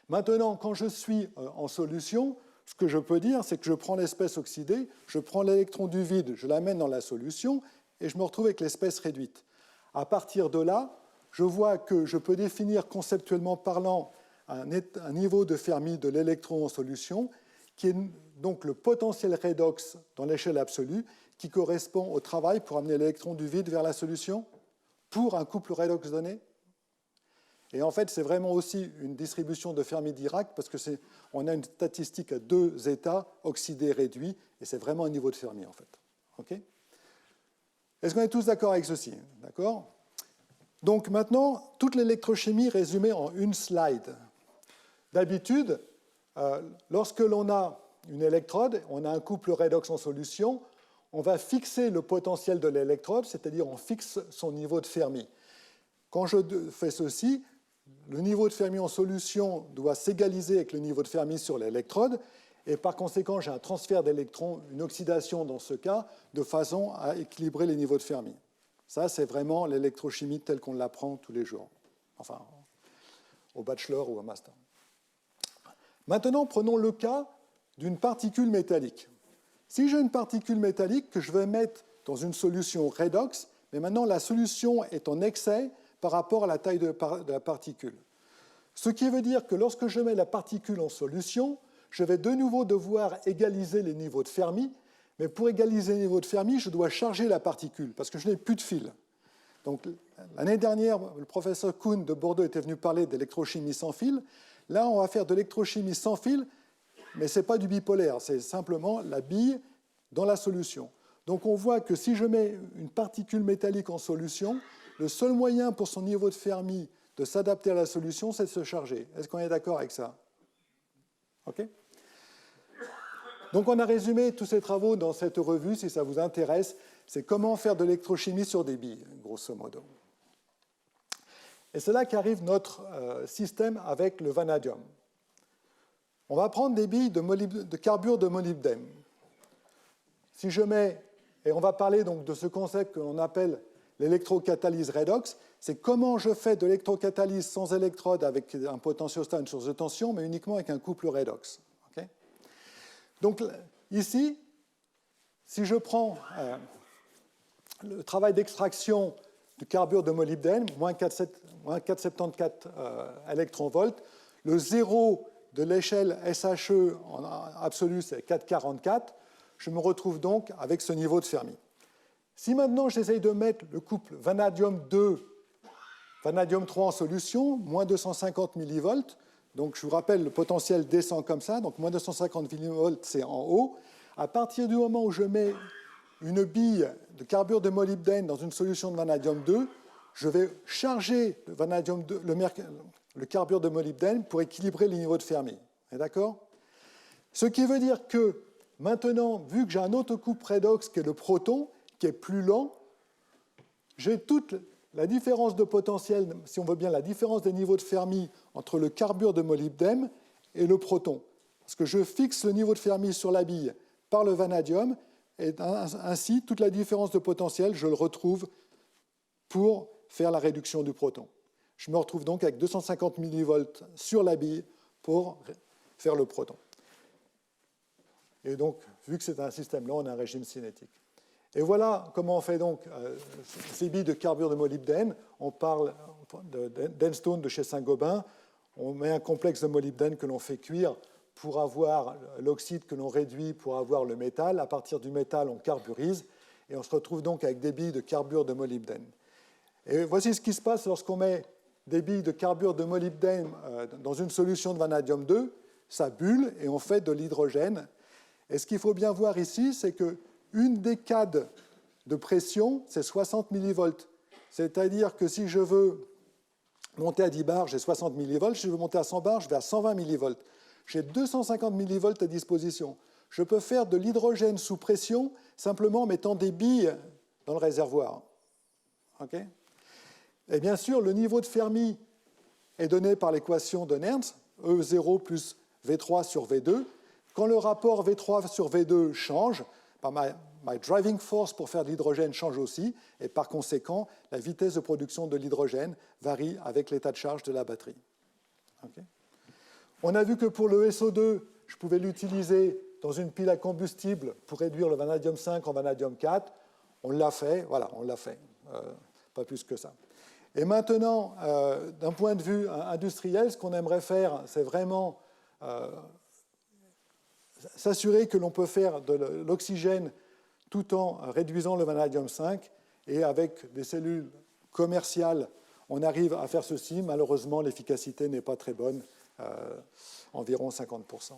Maintenant, quand je suis en solution, ce que je peux dire, c'est que je prends l'espèce oxydée, je prends l'électron du vide, je l'amène dans la solution, et je me retrouve avec l'espèce réduite. À partir de là, je vois que je peux définir conceptuellement parlant un niveau de Fermi de l'électron en solution, qui est donc le potentiel redox dans l'échelle absolue, qui correspond au travail pour amener l'électron du vide vers la solution pour un couple redox donné. Et en fait, c'est vraiment aussi une distribution de Fermi-Dirac, parce qu'on a une statistique à 2 états, oxydé, réduit, et c'est vraiment un niveau de Fermi, en fait. Okay. Est-ce qu'on est tous d'accord avec ceci? D'accord. Donc maintenant, toute l'électrochimie résumée en une slide. D'habitude, lorsque l'on a une électrode, on a un couple redox en solution, on va fixer le potentiel de l'électrode, c'est-à-dire on fixe son niveau de Fermi. Quand je fais ceci, le niveau de Fermi en solution doit s'égaliser avec le niveau de Fermi sur l'électrode, et par conséquent, j'ai un transfert d'électrons, une oxydation dans ce cas, de façon à équilibrer les niveaux de Fermi. Ça, c'est vraiment l'électrochimie telle qu'on l'apprend tous les jours, enfin, au bachelor ou au master. Maintenant, prenons le cas d'une particule métallique. Si j'ai une particule métallique que je vais mettre dans une solution redox, mais maintenant la solution est en excès par rapport à la taille de la particule. Ce qui veut dire que lorsque je mets la particule en solution, je vais de nouveau devoir égaliser les niveaux de Fermi, mais pour égaliser les niveaux de Fermi, je dois charger la particule, parce que je n'ai plus de fil. Donc, l'année dernière, le professeur Kuhn de Bordeaux était venu parler d'électrochimie sans fil. Là, on va faire de l'électrochimie sans fil, mais ce n'est pas du bipolaire, c'est simplement la bille dans la solution. Donc, on voit que si je mets une particule métallique en solution, le seul moyen pour son niveau de Fermi de s'adapter à la solution, c'est de se charger. Est-ce qu'on est d'accord avec ça? OK? Donc, on a résumé tous ces travaux dans cette revue, si ça vous intéresse. C'est comment faire de l'électrochimie sur des billes, grosso modo. Et c'est là qu'arrive notre système avec le vanadium. On va prendre des billes de carbure de molybdène. Si je mets, et on va parler donc de ce concept qu'on appelle l'électrocatalyse redox, c'est comment je fais de l'électrocatalyse sans électrode avec un potentiostat, une source de tension, mais uniquement avec un couple redox. Okay? Donc ici, si je prends le travail d'extraction du carbure de molybdène, moins 4,74 électronvolts, le zéro de l'échelle SHE en absolu, c'est 4,44, je me retrouve donc avec ce niveau de Fermi. Si maintenant j'essaye de mettre le couple vanadium 2, vanadium 3 en solution, moins 250 millivolts, donc je vous rappelle, le potentiel descend comme ça, donc moins 250 millivolts, c'est en haut. À partir du moment où je mets une bille de carbure de molybdène dans une solution de vanadium 2, je vais charger le, vanadium 2, le carbure de molybdène pour équilibrer les niveaux de Fermi. D'accord? Ce qui veut dire que maintenant, vu que j'ai un autre couple redox qui est le proton, qui est plus lent, j'ai toute la différence de potentiel, si on veut bien, la différence des niveaux de Fermi entre le carbure de molybdène et le proton. Parce que je fixe le niveau de Fermi sur la bille par le vanadium, et ainsi, toute la différence de potentiel, je le retrouve pour faire la réduction du proton. Je me retrouve donc avec 250 millivolts sur la bille pour faire le proton. Et donc, vu que c'est un système-là, on a un régime cinétique. Et voilà comment on fait donc ces billes de carbure de molybdène. On parle d'Enstone de chez Saint-Gobain. On met un complexe de molybdène que l'on fait cuire pour avoir l'oxyde que l'on réduit pour avoir le métal. À partir du métal, on carburise. Et on se retrouve donc avec des billes de carbure de molybdène. Et voici ce qui se passe lorsqu'on met des billes de carbure de molybdène dans une solution de vanadium 2. Ça bulle et on fait de l'hydrogène. Et ce qu'il faut bien voir ici, c'est qu'une décade de pression, c'est 60 millivolts. C'est-à-dire que si je veux monter à 10 bars, j'ai 60 millivolts. Si je veux monter à 100 bars, je vais à 120 millivolts. J'ai 250 millivolts à disposition. Je peux faire de l'hydrogène sous pression simplement en mettant des billes dans le réservoir. Okay? Et bien sûr, le niveau de Fermi est donné par l'équation de Nernst, E0 plus V3 sur V2. Quand le rapport V3 sur V2 change, my driving force pour faire de l'hydrogène change aussi, et par conséquent, la vitesse de production de l'hydrogène varie avec l'état de charge de la batterie. Okay? On a vu que pour le SO2, je pouvais l'utiliser dans une pile à combustible pour réduire le vanadium 5 en vanadium 4. On l'a fait, voilà, on l'a fait, pas plus que ça. Et maintenant, d'un point de vue industriel, ce qu'on aimerait faire, c'est vraiment s'assurer que l'on peut faire de l'oxygène tout en réduisant le vanadium 5. Et avec des cellules commerciales, on arrive à faire ceci. Malheureusement, l'efficacité n'est pas très bonne, environ 50%.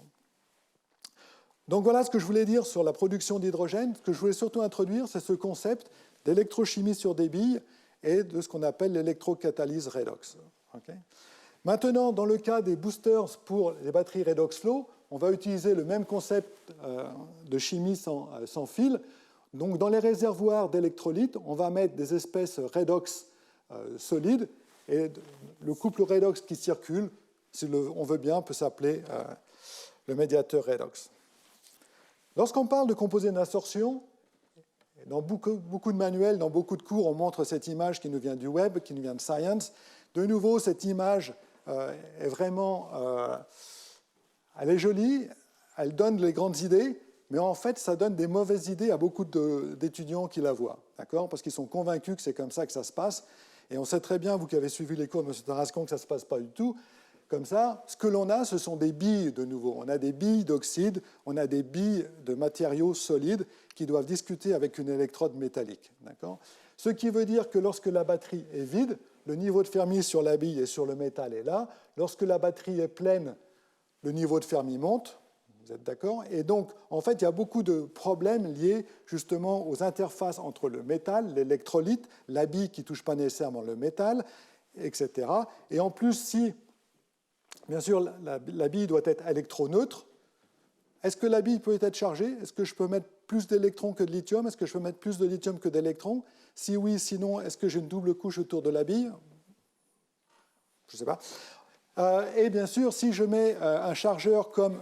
Donc voilà ce que je voulais dire sur la production d'hydrogène. Ce que je voulais surtout introduire, c'est ce concept d'électrochimie sur des billes et de ce qu'on appelle l'électrocatalyse redox. Okay? Maintenant, dans le cas des boosters pour les batteries redox flow, on va utiliser le même concept de chimie sans fil. Donc, dans les réservoirs d'électrolytes, on va mettre des espèces redox solides et le couple redox qui circule, si on veut bien, peut s'appeler le médiateur redox. Lorsqu'on parle de composés d'insorption, dans beaucoup de manuels, dans beaucoup de cours, on montre cette image qui nous vient du web, qui nous vient de Science. De nouveau, cette image est vraiment... elle est jolie, elle donne les grandes idées, mais en fait, ça donne des mauvaises idées à beaucoup d'étudiants qui la voient, d'accord? Parce qu'ils sont convaincus que c'est comme ça que ça se passe. Et on sait très bien, vous qui avez suivi les cours de M. Tarascon, que ça ne se passe pas du tout comme ça. Ce que l'on a, ce sont des billes de nouveau. On a des billes d'oxyde, on a des billes de matériaux solides qui doivent discuter avec une électrode métallique, d'accord? Ce qui veut dire que lorsque la batterie est vide, le niveau de Fermi sur la bille et sur le métal est là. Lorsque la batterie est pleine, le niveau de Fermi monte. Vous êtes d'accord? Et donc, en fait, il y a beaucoup de problèmes liés justement aux interfaces entre le métal, l'électrolyte, la bille qui ne touche pas nécessairement le métal, etc. Et en plus, si, bien sûr, la bille doit être électroneutre, est-ce que la bille peut être chargée? Est-ce que je peux mettre plus d'électrons que de lithium? Est-ce que je peux mettre plus de lithium que d'électrons? Si oui, sinon, est-ce que j'ai une double couche autour de la bille? Je ne sais pas. Et bien sûr, si je mets un chargeur comme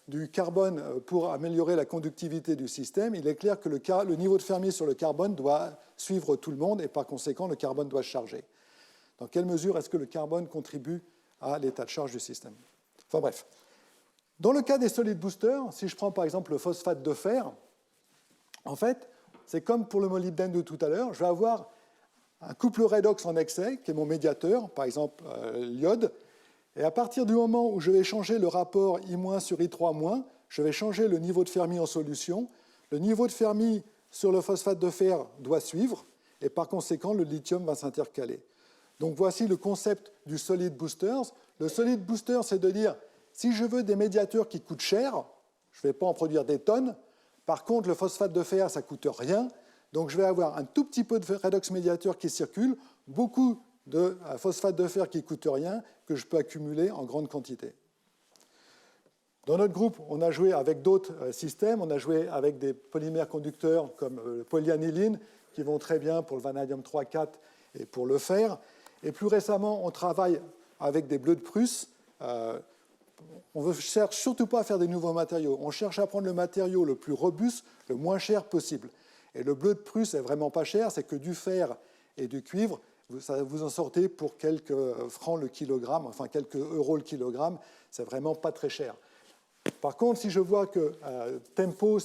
du carbone pour améliorer la conductivité du système, il est clair que le niveau de Fermi sur le carbone doit suivre tout le monde et par conséquent, le carbone doit se charger. Dans quelle mesure est-ce que le carbone contribue à l'état de charge du système? Enfin bref. Dans le cas des solid boosters, si je prends par exemple le phosphate de fer, en fait, c'est comme pour le molybdène de tout à l'heure, je vais avoir un couple redox en excès, qui est mon médiateur, par exemple l'iode, et à partir du moment où je vais changer le rapport I- sur I3-, je vais changer le niveau de Fermi en solution. Le niveau de Fermi sur le phosphate de fer doit suivre, et par conséquent, le lithium va s'intercaler. Donc voici le concept du solid boosters. Le solid booster, c'est de dire, si je veux des médiateurs qui coûtent cher, je ne vais pas en produire des tonnes. Par contre, le phosphate de fer, ça ne coûte rien. Donc je vais avoir un tout petit peu de redox médiateur qui circule, beaucoup de phosphate de fer qui ne coûte rien, que je peux accumuler en grande quantité. Dans notre groupe, on a joué avec d'autres systèmes. On a joué avec des polymères conducteurs comme le polyaniline, qui vont très bien pour le vanadium 3,4 et pour le fer. Et plus récemment, on travaille avec des bleus de Prusse. On ne cherche surtout pas à faire des nouveaux matériaux. On cherche à prendre le matériau le plus robuste, le moins cher possible. Et le bleu de Prusse n'est vraiment pas cher, c'est que du fer et du cuivre, vous en sortez pour quelques francs le kilogramme, enfin quelques euros le kilogramme, c'est vraiment pas très cher. Par contre, si je vois que Tempo,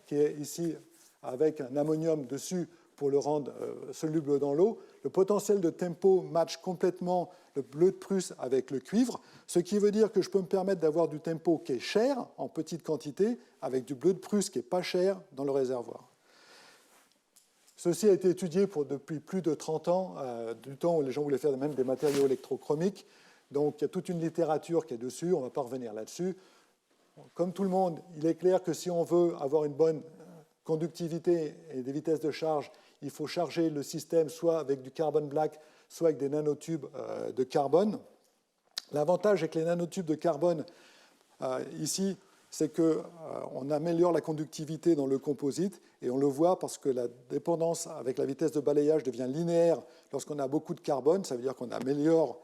qui est ici avec un ammonium dessus pour le rendre soluble dans l'eau, le potentiel de Tempo match complètement le bleu de Prusse avec le cuivre, ce qui veut dire que je peux me permettre d'avoir du Tempo qui est cher en petite quantité avec du bleu de Prusse qui n'est pas cher dans le réservoir. Ceci a été étudié depuis plus de 30 ans, du temps où les gens voulaient faire même des matériaux électrochromiques. Donc il y a toute une littérature qui est dessus, on ne va pas revenir là-dessus. Comme tout le monde, il est clair que si on veut avoir une bonne conductivité et des vitesses de charge, il faut charger le système soit avec du carbon black, soit avec des nanotubes de carbone. L'avantage avec les nanotubes de carbone, ici, c'est qu'on améliore la conductivité dans le composite, et on le voit parce que la dépendance avec la vitesse de balayage devient linéaire lorsqu'on a beaucoup de carbone, ça veut dire qu'on améliore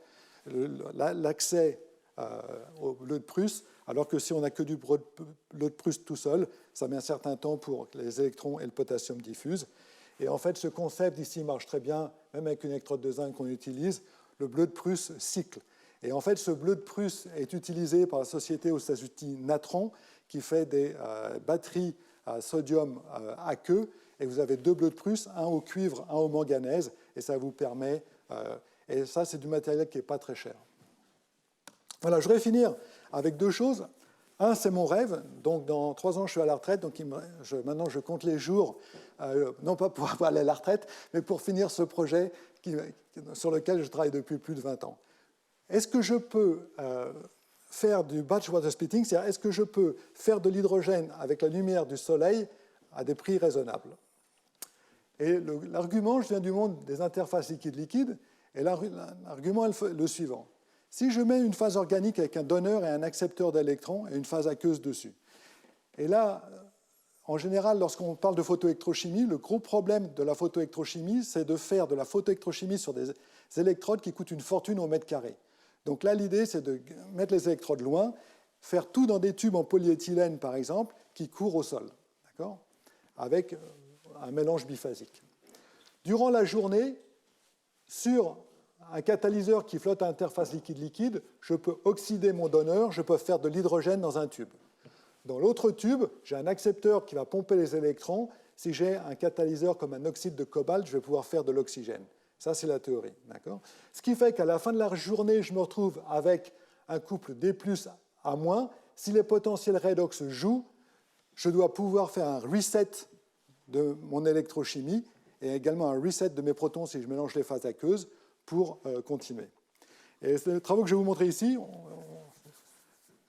l'accès au bleu de Prusse, alors que si on n'a que du bleu de Prusse tout seul, ça met un certain temps pour que les électrons et le potassium diffusent. Et en fait, ce concept ici marche très bien, même avec une électrode de zinc qu'on utilise, le bleu de Prusse cycle. Et en fait, ce bleu de Prusse est utilisé par la société aux États-Unis Natron, qui fait des batteries à sodium aqueux. Et vous avez deux bleus de Prusse, un au cuivre, un au manganèse, et ça vous permet. Et ça, c'est du matériel qui n'est pas très cher. Voilà, je voudrais finir avec deux choses. Un, c'est mon rêve. Donc, dans 3 ans, je suis à la retraite. Donc, maintenant, je compte les jours, non pas pour aller à la retraite, mais pour finir ce projet sur lequel je travaille depuis plus de 20 ans. Est-ce que je peux faire du batch water splitting, c'est-à-dire est-ce que je peux faire de l'hydrogène avec la lumière du soleil à des prix raisonnables? Et l'argument, je viens du monde des interfaces liquide-liquide, et l'argument est le suivant. Si je mets une phase organique avec un donneur et un accepteur d'électrons et une phase aqueuse dessus, et là, en général, lorsqu'on parle de photoélectrochimie, le gros problème de la photoélectrochimie, c'est de faire de la photoélectrochimie sur des électrodes qui coûtent une fortune au mètre carré. Donc là, l'idée, c'est de mettre les électrodes loin, faire tout dans des tubes en polyéthylène, par exemple, qui courent au sol, d'accord, avec un mélange biphasique. Durant la journée, sur un catalyseur qui flotte à interface liquide-liquide, je peux oxyder mon donneur, je peux faire de l'hydrogène dans un tube. Dans l'autre tube, j'ai un accepteur qui va pomper les électrons. Si j'ai un catalyseur comme un oxyde de cobalt, je vais pouvoir faire de l'oxygène. Ça, c'est la théorie. Ce qui fait qu'à la fin de la journée, je me retrouve avec un couple D+, A-. Si les potentiels redox jouent, je dois pouvoir faire un reset de mon électrochimie et également un reset de mes protons si je mélange les phases aqueuses pour continuer. Et les travaux que je vais vous montrer ici,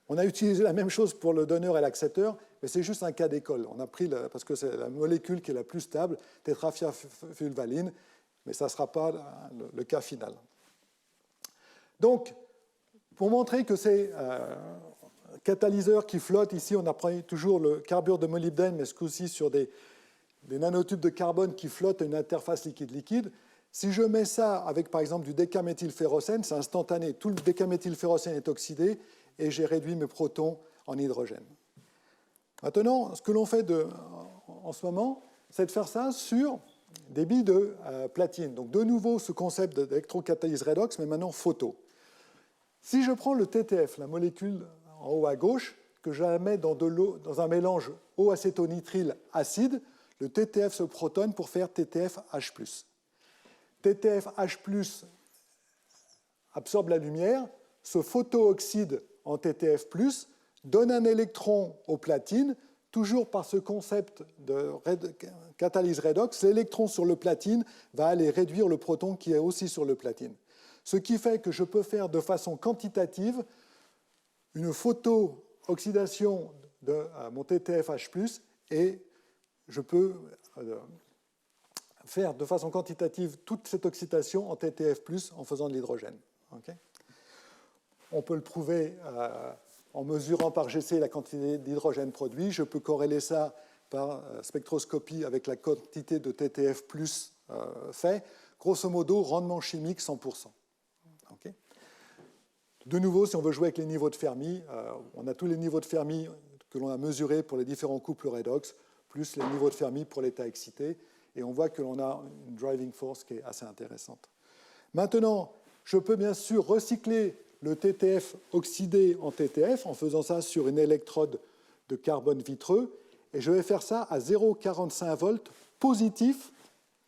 on a utilisé la même chose pour le donneur et l'accepteur, mais c'est juste un cas d'école. On a pris, parce que c'est la molécule qui est la plus stable, tétrafluorvaline, mais ça ne sera pas le cas final. Donc, pour montrer que ces catalyseurs qui flottent, ici on a pris toujours le carbure de molybdène, mais ce coup-ci sur des nanotubes de carbone qui flottent à une interface liquide-liquide. Si je mets ça avec, par exemple, du décaméthylférocène, c'est instantané. Tout le décaméthylférocène est oxydé et j'ai réduit mes protons en hydrogène. Maintenant, ce que l'on fait en ce moment, c'est de faire ça sur des billes de platine. Donc, de nouveau, ce concept d'électrocatalyse redox, mais maintenant photo. Si je prends le TTF, la molécule en haut à gauche, que je la mets dans un mélange eau-acétonitrile acide, le TTF se protonne pour faire TTF-H+. TTF-H+, absorbe la lumière, se photooxyde en TTF+, donne un électron aux platines, toujours par ce concept de catalyse redox, l'électron sur le platine va aller réduire le proton qui est aussi sur le platine. Ce qui fait que je peux faire de façon quantitative une photooxydation de mon TTF-H+, et je peux faire de façon quantitative toute cette oxydation en TTF+, en faisant de l'hydrogène. Okay. On peut le prouver en mesurant par GC la quantité d'hydrogène produit. Je peux corréler ça par spectroscopie avec la quantité de TTF+, fait. Grosso modo, rendement chimique 100%. Okay. De nouveau, si on veut jouer avec les niveaux de Fermi, on a tous les niveaux de Fermi que l'on a mesurés pour les différents couples redox, plus les niveaux de Fermi pour l'état excité, et on voit que l'on a une driving force qui est assez intéressante. Maintenant, je peux bien sûr recycler le TTF oxydé en TTF en faisant ça sur une électrode de carbone vitreux, et je vais faire ça à 0,45 volts positif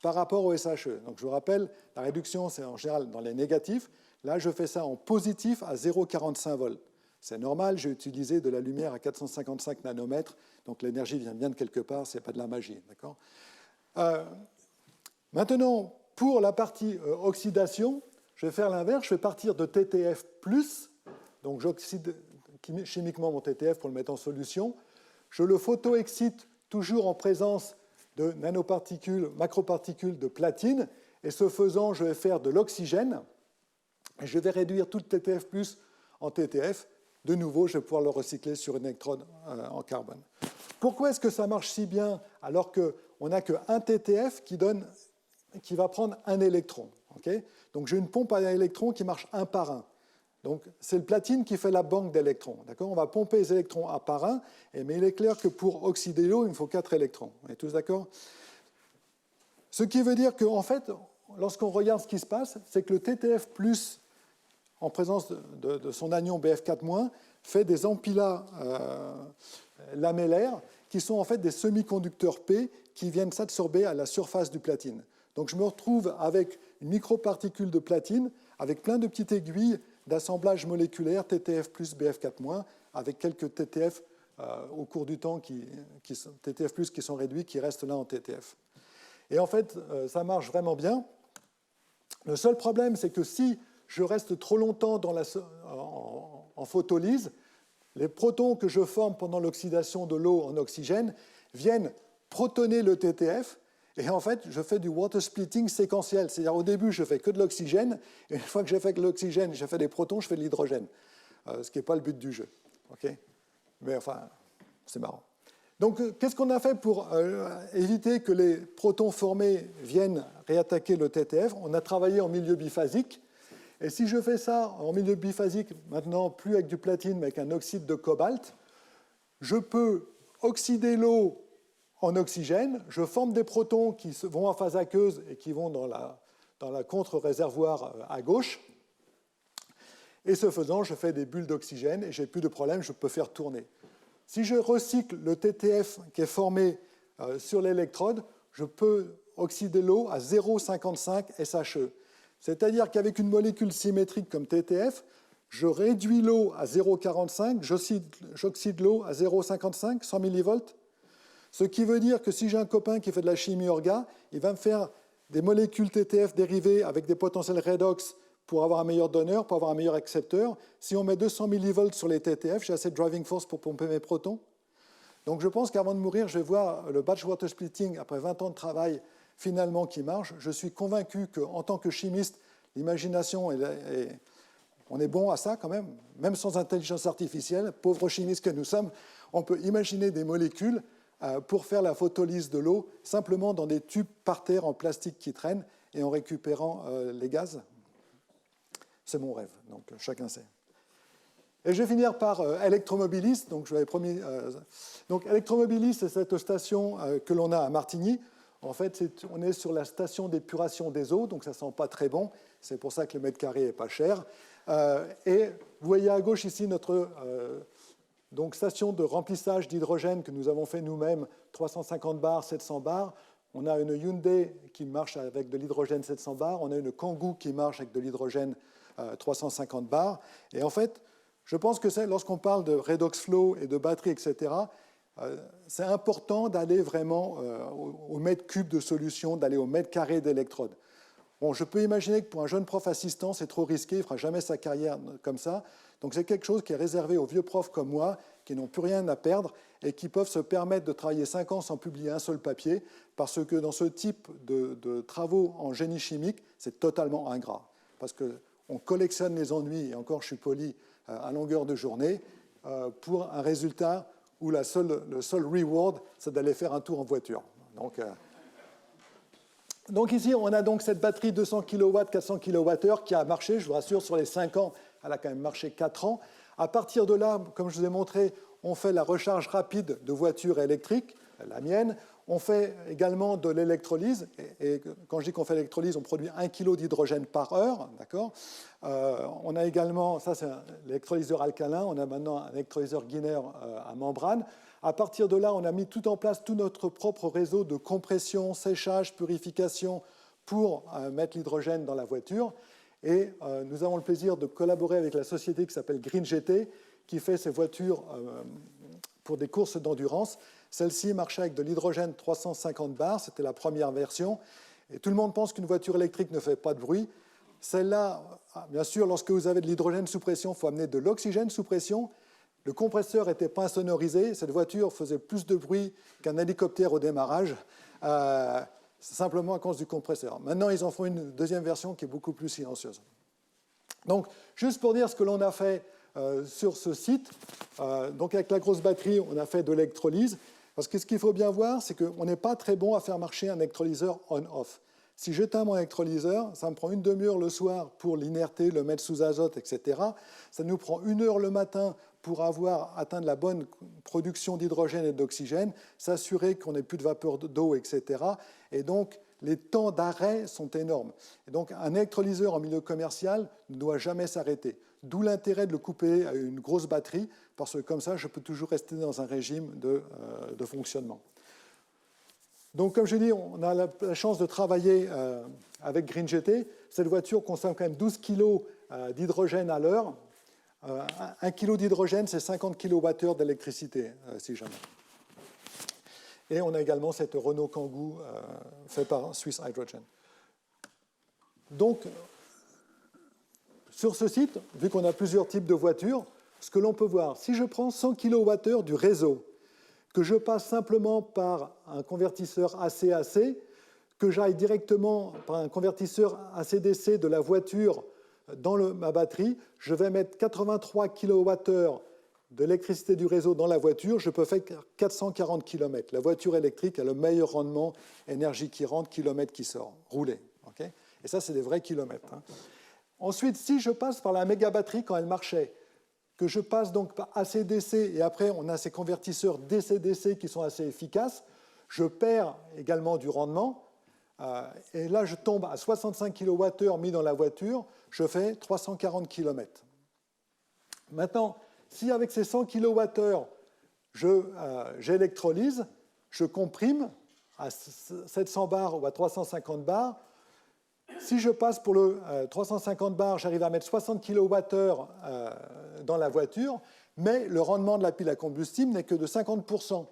par rapport au SHE. Donc je vous rappelle, la réduction, c'est en général dans les négatifs. Là, je fais ça en positif à 0,45 volts. C'est normal, j'ai utilisé de la lumière à 455 nanomètres, donc l'énergie vient bien de quelque part, ce n'est pas de la magie. D'accord ? Maintenant, pour la partie oxydation, je vais faire l'inverse, je vais partir de TTF+, donc j'oxyde chimiquement mon TTF pour le mettre en solution, je le photoexcite toujours en présence de nanoparticules, macroparticules de platine, et ce faisant, je vais faire de l'oxygène, et je vais réduire tout le TTF+, en TTF. De nouveau, je vais pouvoir le recycler sur une électrode en carbone. Pourquoi est-ce que ça marche si bien alors qu'on n'a qu'un TTF qui va prendre un électron, okay. Donc j'ai une pompe à électrons qui marche un par un. Donc c'est le platine qui fait la banque d'électrons. On va pomper les électrons un par un, mais il est clair que pour oxyder l'eau, il me faut 4 électrons. On est tous d'accord ? Ce qui veut dire qu'en fait, lorsqu'on regarde ce qui se passe, c'est que le TTF+, en présence de son anion BF4-, fait des empilats lamellaires qui sont en fait des semi-conducteurs P qui viennent s'absorber à la surface du platine. Donc je me retrouve avec une microparticule de platine avec plein de petites aiguilles d'assemblage moléculaire TTF plus BF4-, avec quelques TTF au cours du temps TTF plus qui sont réduits, qui restent là en TTF. Et en fait, ça marche vraiment bien. Le seul problème, c'est que si je reste trop longtemps en photolyse, les protons que je forme pendant l'oxydation de l'eau en oxygène viennent protoner le TTF, et en fait, je fais du water splitting séquentiel. C'est-à-dire, au début, je fais que de l'oxygène, et une fois que j'ai fait que l'oxygène, j'ai fait des protons, je fais de l'hydrogène. Ce qui n'est pas le but du jeu. Okay, mais enfin, c'est marrant. Donc, qu'est-ce qu'on a fait pour éviter que les protons formés viennent réattaquer le TTF ? On a travaillé en milieu biphasique. Et si je fais ça en milieu biphasique, maintenant plus avec du platine, mais avec un oxyde de cobalt, je peux oxyder l'eau en oxygène, je forme des protons qui vont en phase aqueuse et qui vont dans la contre-réservoir à gauche. Et ce faisant, je fais des bulles d'oxygène et je n'ai plus de problème, je peux faire tourner. Si je recycle le TTF qui est formé sur l'électrode, je peux oxyder l'eau à 0,55 SHE. C'est-à-dire qu'avec une molécule symétrique comme TTF, je réduis l'eau à 0,45, j'oxyde l'eau à 0,55, 100 millivolts. Ce qui veut dire que si j'ai un copain qui fait de la chimie orga, il va me faire des molécules TTF dérivées avec des potentiels redox pour avoir un meilleur donneur, pour avoir un meilleur accepteur. Si on met 200 millivolts sur les TTF, j'ai assez de driving force pour pomper mes protons. Donc je pense qu'avant de mourir, je vais voir le batch water splitting, après 20 ans de travail, finalement qui marche. Je suis convaincu qu'en tant que chimiste, l'imagination, on est bon à ça quand même sans intelligence artificielle, pauvres chimistes que nous sommes, on peut imaginer des molécules pour faire la photolyse de l'eau, simplement dans des tubes par terre en plastique qui traînent et en récupérant les gaz. C'est mon rêve, donc chacun sait. Et je vais finir par Electromobilis. Donc, je vous avais promis. Donc, Electromobilis, c'est cette station que l'on a à Martigny. En fait, on est sur la station d'épuration des eaux, donc ça ne sent pas très bon. C'est pour ça que le mètre carré n'est pas cher. Et vous voyez à gauche ici notre donc, station de remplissage d'hydrogène que nous avons fait nous-mêmes, 350 bars, 700 bars. On a une Hyundai qui marche avec de l'hydrogène 700 bars. On a une Kangoo qui marche avec de l'hydrogène 350 bars. Et en fait, je pense que lorsqu'on parle de redox flow et de batterie, etc., c'est important d'aller vraiment au mètre cube de solution, d'aller au mètre carré d'électrode. Bon, je peux imaginer que pour un jeune prof assistant, c'est trop risqué, il ne fera jamais sa carrière comme ça. Donc c'est quelque chose qui est réservé aux vieux profs comme moi, qui n'ont plus rien à perdre et qui peuvent se permettre de travailler 5 ans sans publier un seul papier, parce que dans ce type de travaux en génie chimique, c'est totalement ingrat. Parce qu'on collectionne les ennuis, et encore je suis poli, à longueur de journée, pour un résultat où le seul reward, c'est d'aller faire un tour en voiture. Donc ici, on a donc cette batterie 200 kW, 400 kWh qui a marché, je vous rassure, sur les 5 ans, elle a quand même marché 4 ans. À partir de là, comme je vous ai montré, on fait la recharge rapide de voitures électriques, la mienne. On fait également de l'électrolyse. Et quand je dis qu'on fait l'électrolyse, on produit 1 kg d'hydrogène par heure. D'accord. On a également, ça c'est l'électrolyseur alcalin, on a maintenant un électrolyseur Giner à membrane. À partir de là, on a mis tout en place tout notre propre réseau de compression, séchage, purification pour mettre l'hydrogène dans la voiture. Et nous avons le plaisir de collaborer avec la société qui s'appelle GreenGT, qui fait ces voitures pour des courses d'endurance. Celle-ci marchait avec de l'hydrogène 350 bars, c'était la première version. Et tout le monde pense qu'une voiture électrique ne fait pas de bruit. Celle-là, bien sûr, lorsque vous avez de l'hydrogène sous pression, il faut amener de l'oxygène sous pression. Le compresseur n'était pas insonorisé. Cette voiture faisait plus de bruit qu'un hélicoptère au démarrage, simplement à cause du compresseur. Maintenant, ils en font une deuxième version qui est beaucoup plus silencieuse. Donc, juste pour dire ce que l'on a fait sur ce site, donc avec la grosse batterie, on a fait de l'électrolyse. Parce que ce qu'il faut bien voir, c'est qu'on n'est pas très bon à faire marcher un électrolyseur on-off. Si j'éteins mon électrolyseur, ça me prend une demi-heure le soir pour l'inerter, le mettre sous azote, etc. Ça nous prend 1 heure le matin pour avoir atteint la bonne production d'hydrogène et d'oxygène, s'assurer qu'on n'ait plus de vapeur d'eau, etc. Et donc, les temps d'arrêt sont énormes. Et donc, un électrolyseur en milieu commercial ne doit jamais s'arrêter. D'où l'intérêt de le couper à une grosse batterie, parce que comme ça, je peux toujours rester dans un régime de fonctionnement. Donc, comme je dis, on a la chance de travailler avec GreenGT. Cette voiture consomme quand même 12 kg d'hydrogène à l'heure. 1 kg d'hydrogène, c'est 50 kWh d'électricité, si jamais. Et on a également cette Renault Kangoo faite par Swiss Hydrogen. Donc, sur ce site, vu qu'on a plusieurs types de voitures, ce que l'on peut voir, si je prends 100 kWh du réseau, que je passe simplement par un convertisseur AC-AC, que j'aille directement par un convertisseur AC-DC de la voiture dans ma batterie, je vais mettre 83 kWh d'électricité du réseau dans la voiture, je peux faire 440 km. La voiture électrique a le meilleur rendement, énergie qui rentre, kilomètres qui sort, rouler. Okay, et ça, c'est des vrais kilomètres. Hein. Ensuite, si je passe par la méga batterie quand elle marchait, que je passe donc par AC-DC, et après on a ces convertisseurs DC-DC qui sont assez efficaces, je perds également du rendement, et là je tombe à 65 kWh mis dans la voiture, je fais 340 km. Maintenant, si avec ces 100 kWh, j'électrolyse, je comprime à 700 bars ou à 350 bars. Si je passe pour le 350 bars, j'arrive à mettre 60 kWh dans la voiture, mais le rendement de la pile à combustible n'est que de 50%,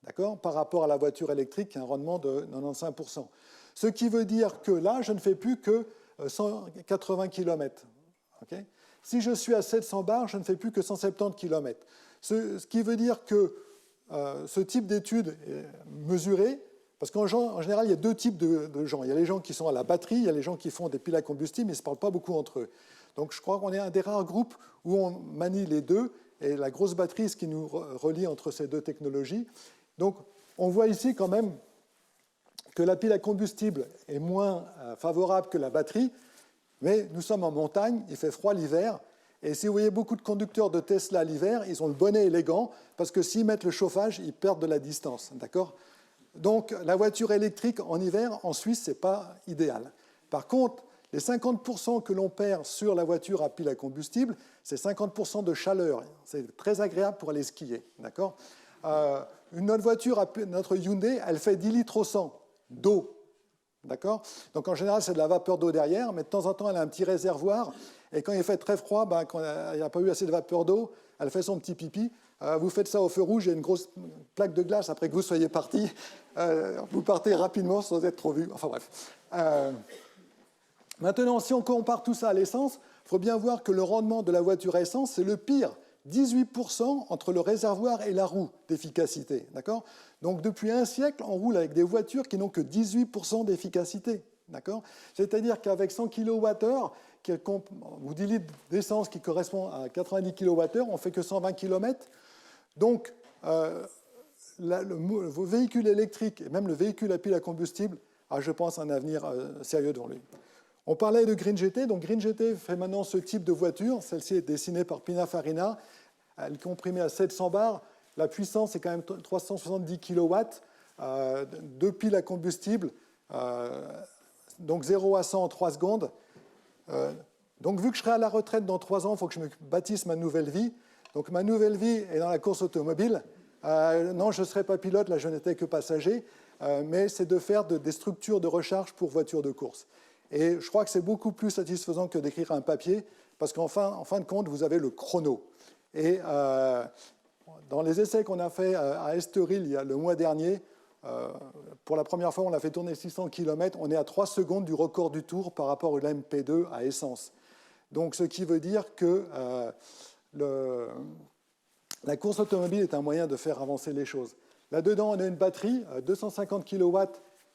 d'accord, par rapport à la voiture électrique qui a un rendement de 95%. Ce qui veut dire que là, je ne fais plus que 180 km. Okay, si je suis à 700 bars, je ne fais plus que 170 km. Ce qui veut dire que ce type d'étude est mesuré, parce qu'en général, il y a deux types de gens. Il y a les gens qui sont à la batterie, il y a les gens qui font des piles à combustible, mais ils ne se parlent pas beaucoup entre eux. Donc je crois qu'on est un des rares groupes où on manie les deux, et la grosse batterie, ce qui nous relie entre ces deux technologies. Donc on voit ici quand même que la pile à combustible est moins favorable que la batterie, mais nous sommes en montagne, il fait froid l'hiver, et si vous voyez beaucoup de conducteurs de Tesla l'hiver, ils ont le bonnet élégant, parce que s'ils mettent le chauffage, ils perdent de la distance, d'accord ? Donc la voiture électrique en hiver, en Suisse, ce n'est pas idéal. Par contre, les 50% que l'on perd sur la voiture à pile à combustible, c'est 50% de chaleur. C'est très agréable pour aller skier, d'accord ? Une autre voiture, notre Hyundai, elle fait 10 litres au 100 d'eau. D'accord ? Donc en général, c'est de la vapeur d'eau derrière, mais de temps en temps, elle a un petit réservoir. Et quand il fait très froid, quand il n'y a pas eu assez de vapeur d'eau, elle fait son petit pipi. Vous faites ça au feu rouge, il y a une grosse plaque de glace après que vous soyez parti. Vous partez rapidement sans être trop vu. Enfin bref. Maintenant, si on compare tout ça à l'essence, il faut bien voir que le rendement de la voiture à essence, c'est le pire. 18% entre le réservoir et la roue d'efficacité. D'accord ? Donc, depuis un siècle, on roule avec des voitures qui n'ont que 18% d'efficacité. D'accord ? C'est-à-dire qu'avec 100 kWh, ou 10 litres d'essence qui correspond à 90 kWh, on ne fait que 120 km. Donc, vos véhicules électriques, et même le véhicule à pile à combustible, a, je pense, un avenir sérieux devant lui. On parlait de Green GT. Donc Green GT fait maintenant ce type de voiture. Celle-ci est dessinée par Pininfarina. Elle est comprimée à 700 bars. La puissance est quand même 370 kW. Deux piles à combustible. Donc 0 à 100 en 3 secondes. Donc vu que je serai à la retraite dans 3 ans, il faut que je me bâtisse ma nouvelle vie. Donc ma nouvelle vie est dans la course automobile. Non, je ne serai pas pilote, là je n'étais que passager. Mais c'est de faire des structures de recharge pour voitures de course. Et je crois que c'est beaucoup plus satisfaisant que d'écrire un papier, parce qu'en fin de compte, vous avez le chrono. Et dans les essais qu'on a fait à Estoril le mois dernier, pour la première fois, on a fait tourner 600 km, on est à 3 secondes du record du tour par rapport au MP2 à essence. Donc, ce qui veut dire que la course automobile est un moyen de faire avancer les choses. Là-dedans, on a une batterie, 250 kW,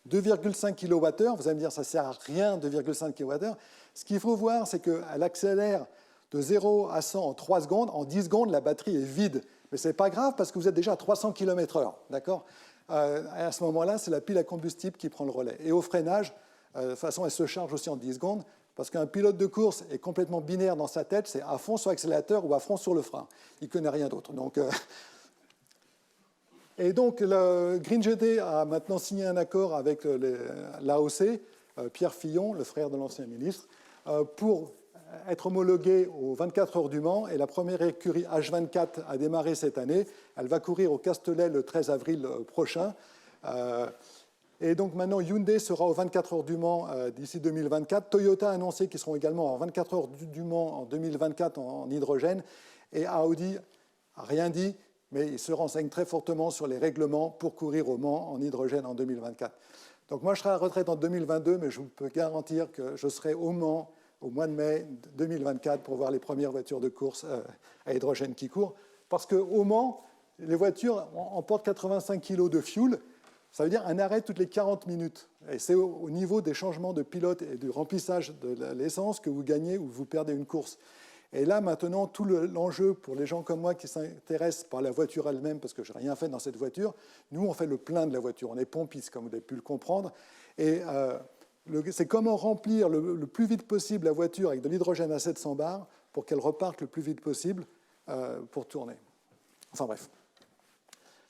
2,5 kWh, vous allez me dire, ça ne sert à rien, 2,5 kWh. Ce qu'il faut voir, c'est qu'elle accélère de 0 à 100 en 3 secondes. En 10 secondes, la batterie est vide. Mais ce n'est pas grave parce que vous êtes déjà à 300 km/h. D'accord ? À ce moment-là, c'est la pile à combustible qui prend le relais. Et au freinage, de toute façon, elle se charge aussi en 10 secondes parce qu'un pilote de course est complètement binaire dans sa tête, c'est à fond sur l'accélérateur ou à fond sur le frein. Il ne connaît rien d'autre. Et donc, le Green GT a maintenant signé un accord avec l'AOC, Pierre Fillon, le frère de l'ancien ministre, pour être homologué aux 24 heures du Mans. Et la première écurie H24 a démarré cette année. Elle va courir au Castellet le 13 avril prochain. Et donc maintenant, Hyundai sera aux 24 heures du Mans d'ici 2024. Toyota a annoncé qu'ils seront également aux 24 heures du Mans en 2024 en hydrogène. Et Audi n'a rien dit, mais il se renseigne très fortement sur les règlements pour courir au Mans en hydrogène en 2024. Donc moi, je serai à la retraite en 2022, mais je vous peux garantir que je serai au Mans au mois de mai 2024 pour voir les premières voitures de course à hydrogène qui courent. Parce qu'au Mans, les voitures emportent 85 kg de fuel. Ça veut dire un arrêt toutes les 40 minutes. Et c'est au niveau des changements de pilote et du remplissage de l'essence que vous gagnez ou vous perdez une course. Et là, maintenant, tout l'enjeu pour les gens comme moi qui s'intéressent par la voiture elle-même, parce que je n'ai rien fait dans cette voiture, nous, on fait le plein de la voiture. On est pompistes, comme vous avez pu le comprendre. Et c'est comment remplir le plus vite possible la voiture avec de l'hydrogène à 700 bars pour qu'elle reparte le plus vite possible pour tourner. Enfin bref.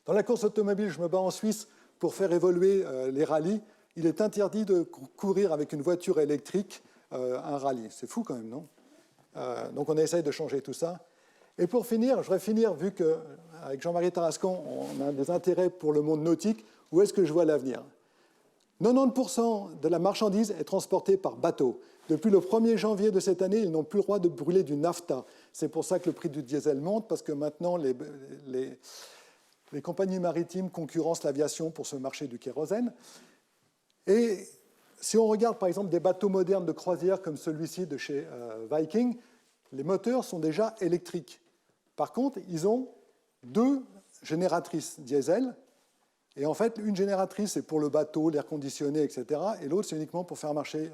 Dans la course automobile, je me bats en Suisse pour faire évoluer les rallyes. Il est interdit de courir avec une voiture électrique un rallye. C'est fou quand même, non ? Donc on essaye de changer tout ça. Et pour finir, je voudrais finir, vu que avec Jean-Marie Tarascon, on a des intérêts pour le monde nautique. Où est-ce que je vois l'avenir? 90% de la marchandise est transportée par bateau. Depuis le 1er janvier de cette année, ils n'ont plus le droit de brûler du naphta. C'est pour ça que le prix du diesel monte, parce que maintenant, les compagnies maritimes concurrencent l'aviation pour ce marché du kérosène. Et si on regarde, par exemple, des bateaux modernes de croisière comme celui-ci de chez Viking, les moteurs sont déjà électriques. Par contre, ils ont 2 génératrices diesel. Et en fait, une génératrice, c'est pour le bateau, l'air conditionné, etc. Et l'autre, c'est uniquement pour faire marcher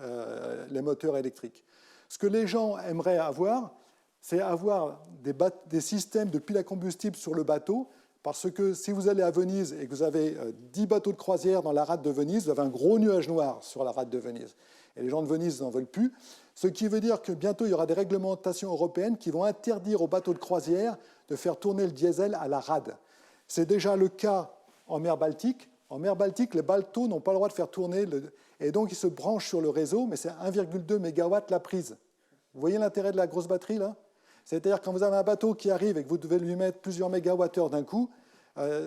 les moteurs électriques. Ce que les gens aimeraient avoir, c'est avoir des systèmes de piles à combustible sur le bateau, parce que si vous allez à Venise et que vous avez 10 bateaux de croisière dans la rade de Venise, vous avez un gros nuage noir sur la rade de Venise. Et les gens de Venise n'en veulent plus. Ce qui veut dire que bientôt, il y aura des réglementations européennes qui vont interdire aux bateaux de croisière de faire tourner le diesel à la rade. C'est déjà le cas en mer Baltique. En mer Baltique, les bateaux n'ont pas le droit de faire tourner, et donc ils se branchent sur le réseau, mais c'est 1,2 MW la prise. Vous voyez l'intérêt de la grosse batterie, là? C'est-à-dire quand vous avez un bateau qui arrive et que vous devez lui mettre plusieurs mégawattheures d'un coup,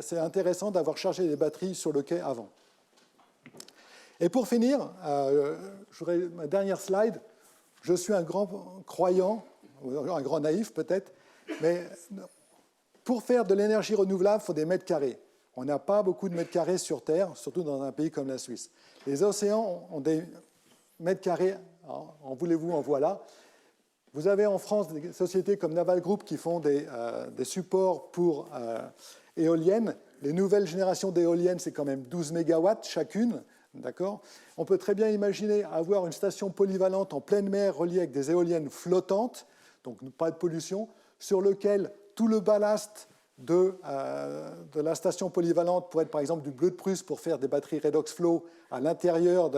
c'est intéressant d'avoir chargé les batteries sur le quai avant. Et pour finir, ma dernière slide, je suis un grand croyant, un grand naïf peut-être, mais pour faire de l'énergie renouvelable, il faut des mètres carrés. On n'a pas beaucoup de mètres carrés sur Terre, surtout dans un pays comme la Suisse. Les océans ont des mètres carrés, en voulez-vous, en voilà. Vous avez en France des sociétés comme Naval Group qui font des supports pour éoliennes. Les nouvelles générations d'éoliennes, c'est quand même 12 mégawatts chacune. D'accord ? On peut très bien imaginer avoir une station polyvalente en pleine mer reliée avec des éoliennes flottantes, donc pas de pollution, sur lequel tout le ballast de la station polyvalente pourrait être par exemple du bleu de Prusse pour faire des batteries redox flow à l'intérieur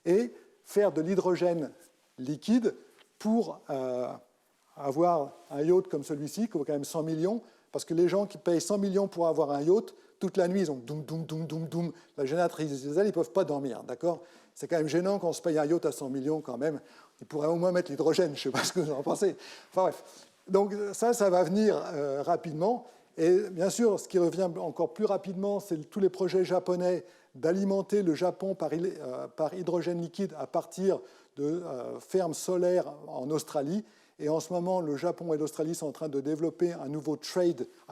et faire de l'hydrogène liquide pour avoir un yacht comme celui-ci, qui vaut quand même 100 millions, parce que les gens qui payent 100 millions pour avoir un yacht, toute la nuit, ils ont doum, doum, doum, doum, doum. La génératrice diesel, ils ne peuvent pas dormir, d'accord ? C'est quand même gênant quand on se paye un yacht à 100 millions quand même. Ils pourraient au moins mettre l'hydrogène, je ne sais pas ce que vous en pensez. Enfin bref. Donc ça va venir rapidement. Et bien sûr, ce qui revient encore plus rapidement, c'est tous les projets japonais d'alimenter le Japon par hydrogène liquide à partir de fermes solaires en Australie. Et en ce moment, le Japon et l'Australie sont en train de développer un nouveau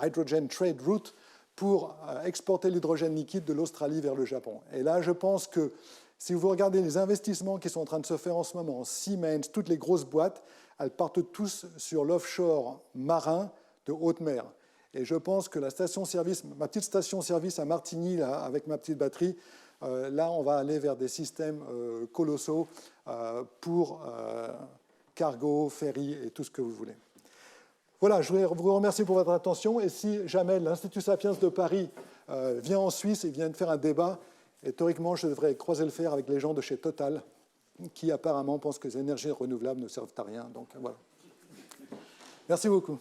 hydrogen trade route pour exporter l'hydrogène liquide de l'Australie vers le Japon. Et là, je pense que si vous regardez les investissements qui sont en train de se faire en ce moment, Siemens, toutes les grosses boîtes, elles partent tous sur l'offshore marin de haute mer. Et je pense que la station-service, ma petite station-service à Martigny, là, avec ma petite batterie, là, on va aller vers des systèmes colossaux pour cargo, ferry et tout ce que vous voulez. Voilà, je voulais vous remercier pour votre attention. Et si jamais l'Institut Sapiens de Paris vient en Suisse et vient de faire un débat, et théoriquement, je devrais croiser le fer avec les gens de chez Total, qui apparemment pensent que les énergies renouvelables ne servent à rien. Donc voilà. Merci beaucoup.